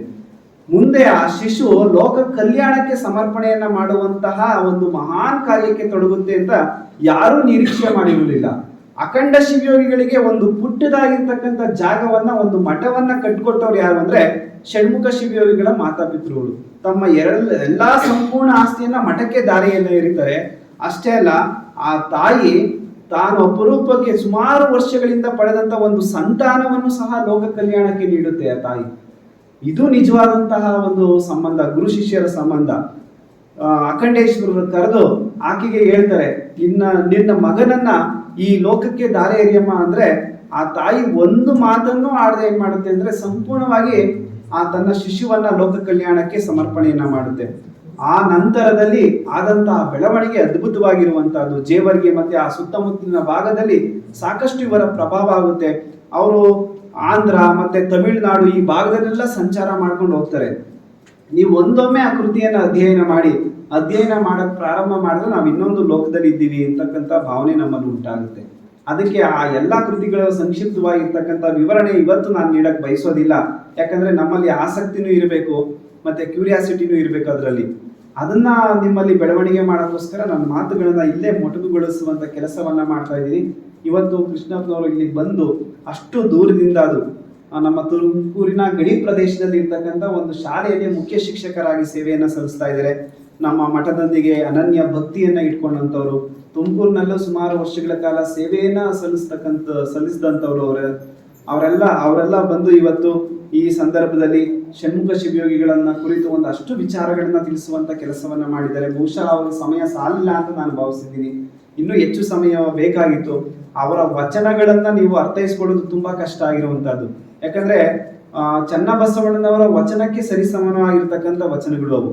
ಮುಂದೆ ಆ ಶಿಶು ಲೋಕ ಕಲ್ಯಾಣಕ್ಕೆ ಸಮರ್ಪಣೆಯನ್ನ ಮಾಡುವಂತಹ ಒಂದು ಮಹಾನ್ ಕಾರ್ಯಕ್ಕೆ ತೊಡಗುತ್ತೆ ಅಂತ ಯಾರೂ ನಿರೀಕ್ಷೆ ಮಾಡಿರಲಿಲ್ಲ. ಅಖಂಡ ಶಿವಯೋಗಿಗಳಿಗೆ ಒಂದು ಪುಟ್ಟದಾಗಿರ್ತಕ್ಕಂಥ ಜಾಗವನ್ನ, ಒಂದು ಮಠವನ್ನ ಕಟ್ಟಿಕೊಟ್ಟವ್ರು ಯಾರು ಅಂದ್ರೆ ಷಣ್ಮುಖ ಶಿವಯೋಗಿಗಳ ಮಾತಾಪಿತೃಗಳು. ತಮ್ಮ ಎಲ್ಲಾ ಸಂಪೂರ್ಣ ಆಸ್ತಿಯನ್ನ ಮಠಕ್ಕೆ ದಾರಿಯನ್ನ ಎರಿತಾರೆ. ಅಷ್ಟೇ ಅಲ್ಲ, ಆ ತಾಯಿ ತಾನು ಅಪರೂಪಕ್ಕೆ ಸುಮಾರು ವರ್ಷಗಳಿಂದ ಪಡೆದಂತ ಒಂದು ಸಂತಾನವನ್ನು ಸಹ ಲೋಕ ಕಲ್ಯಾಣಕ್ಕೆ ನೀಡುತ್ತೆ ಆ ತಾಯಿ. ಇದು ನಿಜವಾದಂತಹ ಒಂದು ಸಂಬಂಧ, ಗುರು ಶಿಷ್ಯರ ಸಂಬಂಧ. ಅಖಂಡೇಶ್ವರರು ಕರೆದು ಆಕೆಗೆ ಹೇಳ್ತಾರೆ, ನಿನ್ನ ಮಗನನ್ನ ಈ ಲೋಕಕ್ಕೆ ದಾರಿ ಎರಿಯಮ್ಮ ಅಂದ್ರೆ ಆ ತಾಯಿ ಒಂದು ಮಾತನ್ನು ಆಡದೆ ಏನ್ ಮಾಡುತ್ತೆ ಅಂದ್ರೆ ಸಂಪೂರ್ಣವಾಗಿ ತನ್ನ ಶಿಶುವನ್ನ ಲೋಕ ಕಲ್ಯಾಣಕ್ಕೆ ಸಮರ್ಪಣೆಯನ್ನ ಮಾಡುತ್ತೆ. ಆ ನಂತರದಲ್ಲಿ ಆದಂತಹ ಬೆಳವಣಿಗೆ ಅದ್ಭುತವಾಗಿರುವಂತಹದ್ದು. ಜೇವರ್ಗಿ ಮತ್ತೆ ಆ ಸುತ್ತಮುತ್ತಲಿನ ಭಾಗದಲ್ಲಿ ಸಾಕಷ್ಟು ಇವರ ಪ್ರಭಾವ ಆಗುತ್ತೆ. ಅವರು ಆಂಧ್ರ ಮತ್ತೆ ತಮಿಳುನಾಡು ಈ ಭಾಗದಲ್ಲೆಲ್ಲ ಸಂಚಾರ ಮಾಡ್ಕೊಂಡು ಹೋಗ್ತಾರೆ. ನೀವು ಒಂದೊಮ್ಮೆ ಆ ಕೃತಿಯನ್ನು ಅಧ್ಯಯನ ಮಾಡಕ್ ಪ್ರಾರಂಭ ಮಾಡಿದ್ರೆ ನಾವು ಇನ್ನೊಂದು ಲೋಕದಲ್ಲಿ ಇದ್ದೀವಿ ಅಂತಕ್ಕಂಥ ಭಾವನೆ ನಮ್ಮಲ್ಲಿ ಉಂಟಾಗುತ್ತೆ. ಅದಕ್ಕೆ ಆ ಎಲ್ಲಾ ಕೃತಿಗಳ ಸಂಕ್ಷಿಪ್ತವಾಗಿರ್ತಕ್ಕಂಥ ವಿವರಣೆ ಇವತ್ತು ನಾನು ನೀಡಕ್ ಬಯಸೋದಿಲ್ಲ. ಯಾಕಂದ್ರೆ ನಮ್ಮಲ್ಲಿ ಆಸಕ್ತಿನೂ ಇರಬೇಕು ಮತ್ತೆ ಕ್ಯೂರಿಯಾಸಿಟಿನೂ ಇರಬೇಕು ಅದರಲ್ಲಿ. ಅದನ್ನ ನಿಮ್ಮಲ್ಲಿ ಬೆಳವಣಿಗೆ ಮಾಡೋಕ್ಕೋಸ್ಕರ ನನ್ನ ಮಾತುಗಳನ್ನ ಇಲ್ಲೇ ಮೊಟಕುಗೊಳಿಸುವಂತ ಕೆಲಸವನ್ನ ಮಾಡ್ತಾ ಇದ್ದೀನಿ. ಇವತ್ತು ಕೃಷ್ಣಪ್ಪನವರು ಇಲ್ಲಿ ಬಂದು ಅಷ್ಟು ದೂರದಿಂದ ಅದು ನಮ್ಮ ತುಮಕೂರಿನ ಗಡಿ ಪ್ರದೇಶದಲ್ಲಿ ಇರ್ತಕ್ಕಂಥ ಒಂದು ಶಾಲೆಯಲ್ಲಿ ಮುಖ್ಯ ಶಿಕ್ಷಕರಾಗಿ ಸೇವೆಯನ್ನು ಸಲ್ಲಿಸ್ತಾ ಇದ್ದಾರೆ. ನಮ್ಮ ಮಠದೊಂದಿಗೆ ಅನನ್ಯ ಭಕ್ತಿಯನ್ನ ಇಟ್ಕೊಂಡಂಥವ್ರು, ತುಮಕೂರಿನಲ್ಲೂ ಸುಮಾರು ವರ್ಷಗಳ ಕಾಲ ಸೇವೆಯನ್ನ ಸಲ್ಲಿಸಿದಂಥವ್ರು ಅವರೆಲ್ಲ ಬಂದು ಇವತ್ತು ಈ ಸಂದರ್ಭದಲ್ಲಿ ಷಣ್ಮುಖ ಶಿವಯೋಗಿಗಳನ್ನ ಕುರಿತು ಒಂದಷ್ಟು ವಿಚಾರಗಳನ್ನ ತಿಳಿಸುವಂತ ಕೆಲಸವನ್ನ ಮಾಡಿದ್ದಾರೆ. ಬಹುಶಃ ಅವರ ಸಮಯ ಸಾಲಿಲ್ಲ ಅಂತ ನಾನು ಭಾವಿಸಿದ್ದೀನಿ. ಇನ್ನೂ ಹೆಚ್ಚು ಸಮಯ ಬೇಕಾಗಿತ್ತು. ಅವರ ವಚನಗಳನ್ನ ನೀವು ಅರ್ಥೈಸ್ಕೊಳ್ಳೋದು ತುಂಬಾ ಕಷ್ಟ ಆಗಿರುವಂತಹದ್ದು. ಯಾಕಂದ್ರೆ ಚನ್ನಬಸವಣ್ಣನವರ ವಚನಕ್ಕೆ ಸರಿಸಮಾನವಾಗಿರ್ತಕ್ಕಂಥ ವಚನಗಳು ಅವು.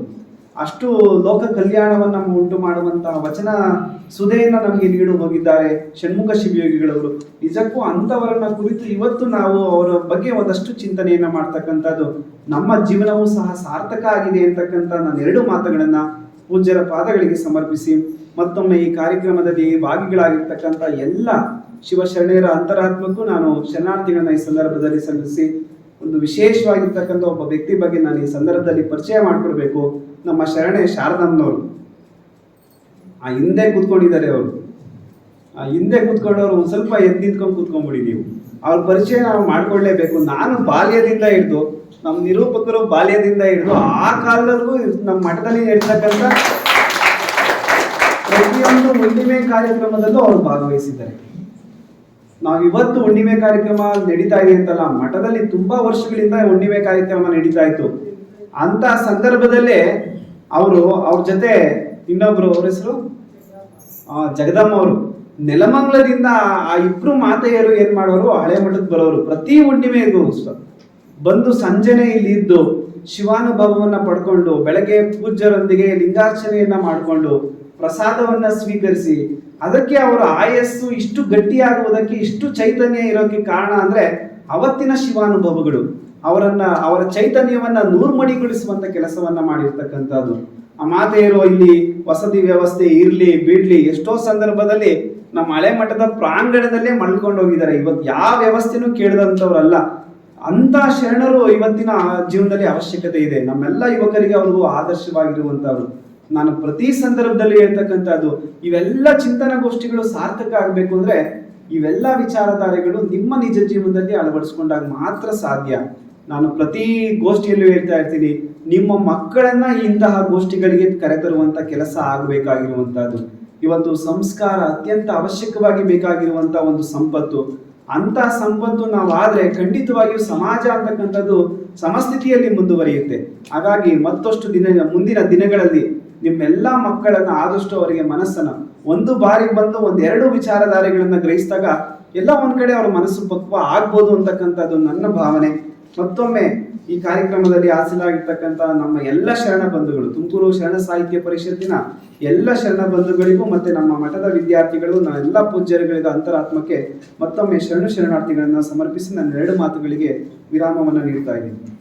ಅಷ್ಟು ಲೋಕ ಕಲ್ಯಾಣವನ್ನ ಉಂಟು ಮಾಡುವಂತಹ ವಚನ ಸುಧೆಯನ್ನ ನಮಗೆ ನೀಡು ಹೋಗಿದ್ದಾರೆ ಷಣ್ಮುಖ ಶಿವಯೋಗಿಗಳವರು. ನಿಜಕ್ಕೂ ಅಂತವರನ್ನ ಕುರಿತು ಇವತ್ತು ನಾವು ಅವರ ಬಗ್ಗೆ ಒಂದಷ್ಟು ಚಿಂತನೆಯನ್ನ ಮಾಡ್ತಕ್ಕಂಥದ್ದು ನಮ್ಮ ಜೀವನವೂ ಸಹ ಸಾರ್ಥಕ ಆಗಿದೆ ಅಂತಕ್ಕಂಥ ನಾನು 2 ಮಾತುಗಳನ್ನ ಪೂಜ್ಯರ ಪಾದಗಳಿಗೆ ಸಮರ್ಪಿಸಿ ಮತ್ತೊಮ್ಮೆ ಈ ಕಾರ್ಯಕ್ರಮದಲ್ಲಿ ಭಾಗಿಗಳಾಗಿರ್ತಕ್ಕಂಥ ಎಲ್ಲ ಶಿವಶರಣೆಯರ ಅಂತರಾತ್ಮಕ್ಕೂ ನಾನು ಶರಣಾರ್ಥಿಗಳನ್ನ ಈ ಸಂದರ್ಭದಲ್ಲಿ ಸಲ್ಲಿಸಿ, ಒಂದು ವಿಶೇಷವಾಗಿರ್ತಕ್ಕಂಥ ಒಬ್ಬ ವ್ಯಕ್ತಿ ಬಗ್ಗೆ ನಾನು ಈ ಸಂದರ್ಭದಲ್ಲಿ ಪರಿಚಯ ಮಾಡಿಕೊಡ್ಬೇಕು. ನಮ್ಮ ಶರಣೆ ಶಾರದಮ್ಮನವರು ಹಿಂದೆ ಕೂತ್ಕೊಂಡಿದ್ದಾರೆ. ಹಿಂದೆ ಕೂತ್ಕೊಂಡವ್ರು ಒಂದು ಸ್ವಲ್ಪ ಎದ್ದು ನಿಂತ್ಕೊಂಡು ಕೂತ್ಕೊಂಡ್ಬಿಡಿ. ನೀವು ಅವ್ರ ಪರಿಚಯ ನಾವು ಮಾಡ್ಕೊಳ್ಳೇಬೇಕು. ನಾನು ಬಾಲ್ಯದಿಂದ ಹಿಡಿದು ನಮ್ಮ ನಿರೂಪಕರು ಬಾಲ್ಯದಿಂದ ಹಿಡಿದು ಆ ಕಾಲದಲ್ಲೂ ನಮ್ಮ ಮಠದಲ್ಲಿ ಇರ್ತಕ್ಕಂಥ ಪ್ರತಿಯೊಬ್ಬ ಒಂದು ಹುಣ್ಣಿಮೆ ಕಾರ್ಯಕ್ರಮದಲ್ಲೂ ಅವರು ಭಾಗವಹಿಸಿದ್ದಾರೆ. ನಾವು ಇವತ್ತು ಹುಣ್ಣಿಮೆ ಕಾರ್ಯಕ್ರಮ ನಡೀತಾ ಇದೆ ಅಂತಲ್ಲ, ಮಠದಲ್ಲಿ ತುಂಬಾ ವರ್ಷಗಳಿಂದ ಹುಣ್ಣಿಮೆ ಕಾರ್ಯಕ್ರಮ ನಡೀತಾ ಇತ್ತು. ಅಂತ ಸಂದರ್ಭದಲ್ಲೇ ಅವ್ರ ಜೊತೆ ಇನ್ನೊಬ್ರು, ಅವ್ರ ಹೆಸರು ಜಗದಮ್ಮ ಅವರು, ನೆಲಮಂಗಲದಿಂದ ಆ ಇಬ್ರು ಮಾತೆಯರು ಏನ್ ಮಾಡೋರು, ಹಳೆ ಮಠಕ್ಕೆ ಬರೋರು. ಪ್ರತಿ ಹುಣ್ಣಿಮೆಗೂ ಬಂದು ಸಂಜೆನೆ ಇಲ್ಲಿ ಇದ್ದು ಶಿವಾನುಭವವನ್ನ ಪಡ್ಕೊಂಡು ಬೆಳಗ್ಗೆ ಪೂಜ್ಯರೊಂದಿಗೆ ಲಿಂಗಾರ್ಚನೆಯನ್ನ ಮಾಡಿಕೊಂಡು ಪ್ರಸಾದವನ್ನ ಸ್ವೀಕರಿಸಿ, ಅದಕ್ಕೆ ಅವರ ಆಯಸ್ಸು ಇಷ್ಟು ಗಟ್ಟಿಯಾಗುವುದಕ್ಕೆ, ಇಷ್ಟು ಚೈತನ್ಯ ಇರೋಕ್ಕೆ ಕಾರಣ ಅಂದ್ರೆ ಅವತ್ತಿನ ಶಿವಾನುಭವಗಳು ಅವರ ಚೈತನ್ಯವನ್ನ ನೂರ್ಮಡಿಗೊಳಿಸುವಂತ ಕೆಲಸವನ್ನ ಮಾಡಿರ್ತಕ್ಕಂಥದ್ದು. ಆ ಮಾತೆಯರು ಇಲ್ಲಿ ವಸತಿ ವ್ಯವಸ್ಥೆ ಇರ್ಲಿ ಬಿಡ್ಲಿ, ಎಷ್ಟೋ ಸಂದರ್ಭದಲ್ಲಿ ನಮ್ಮ ಹಳೆ ಮಠದ ಪ್ರಾಂಗಣದಲ್ಲೇ ಮಲ್ಕೊಂಡು ಹೋಗಿದ್ದಾರೆ. ಇವತ್ತು ಯಾವ ವ್ಯವಸ್ಥೆನೂ ಕೇಳಿದಂಥವ್ರಲ್ಲ. ಅಂತ ಶರಣರು ಇವತ್ತಿನ ಜೀವನದಲ್ಲಿ ಅವಶ್ಯಕತೆ ಇದೆ. ನಮ್ಮೆಲ್ಲ ಯುವಕರಿಗೆ ಅವರು ಆದರ್ಶವಾಗಿರುವಂತವ್ರು. ನಾನು ಪ್ರತಿ ಸಂದರ್ಭದಲ್ಲಿ ಹೇಳ್ತಕ್ಕಂಥದ್ದು, ಇವೆಲ್ಲ ಚಿಂತನಗೋಷ್ಠಿಗಳು ಸಾರ್ಥಕ ಆಗಬೇಕು ಅಂದ್ರೆ ಇವೆಲ್ಲ ವಿಚಾರಧಾರೆಗಳು ನಿಮ್ಮ ನಿಜ ಜೀವನದಲ್ಲಿ ಅಳವಡಿಸ್ಕೊಂಡಾಗ ಮಾತ್ರ ಸಾಧ್ಯ. ನಾನು ಪ್ರತಿ ಗೋಷ್ಠಿಯಲ್ಲೂ ಹೇಳ್ತಾ ಇರ್ತೀನಿ, ನಿಮ್ಮ ಮಕ್ಕಳನ್ನ ಇಂತಹ ಗೋಷ್ಠಿಗಳಿಗೆ ಕರೆತರುವಂತ ಕೆಲಸ ಆಗಬೇಕಾಗಿರುವಂತಹದ್ದು. ಇವತ್ತು ಸಂಸ್ಕಾರ ಅತ್ಯಂತ ಅವಶ್ಯಕವಾಗಿ ಬೇಕಾಗಿರುವಂತ ಒಂದು ಸಂಪತ್ತು. ಅಂತ ಸಂಪತ್ತು ನಾವಾದ್ರೆ ಖಂಡಿತವಾಗಿಯೂ ಸಮಾಜ ಅಂತಕ್ಕಂಥದ್ದು ಸಮಸ್ಥಿತಿಯಲ್ಲಿ ಮುಂದುವರಿಯುತ್ತೆ. ಹಾಗಾಗಿ ಮತ್ತಷ್ಟು ಮುಂದಿನ ದಿನಗಳಲ್ಲಿ ನಿಮ್ಮೆಲ್ಲ ಮಕ್ಕಳನ್ನ ಆದಷ್ಟು ಅವರಿಗೆ ಮನಸ್ಸನ್ನ ಒಂದು ಬಾರಿ ಬಂದು ಒಂದೆರಡು ವಿಚಾರಧಾರೆಗಳನ್ನ ಗ್ರಹಿಸಿದಾಗ ಎಲ್ಲ ಒಂದ್ ಕಡೆ ಅವ್ರ ಮನಸ್ಸು ಪಕ್ವ ಆಗ್ಬೋದು ಅಂತಕ್ಕಂಥದ್ದು ನನ್ನ ಭಾವನೆ. ಮತ್ತೊಮ್ಮೆ ಈ ಕಾರ್ಯಕ್ರಮದಲ್ಲಿ ಹಾಸಲಾಗಿರ್ತಕ್ಕಂಥ ನಮ್ಮ ಎಲ್ಲ ಶರಣ ಬಂಧುಗಳು, ತುಮಕೂರು ಶರಣ ಸಾಹಿತ್ಯ ಪರಿಷತ್ತಿನ ಎಲ್ಲ ಶರಣ ಬಂಧುಗಳಿಗೂ ಮತ್ತೆ ನಮ್ಮ ಮಠದ ವಿದ್ಯಾರ್ಥಿಗಳು, ಎಲ್ಲ ಪೂಜ್ಯರುಗಳಿಗ ಅಂತರಾತ್ಮಕ್ಕೆ ಮತ್ತೊಮ್ಮೆ ಶರಣಾರ್ಥಿಗಳನ್ನ ಸಮರ್ಪಿಸಿ ನನ್ನ 2 ಮಾತುಗಳಿಗೆ ವಿರಾಮವನ್ನು ನೀಡ್ತಾ ಇದ್ದೀನಿ.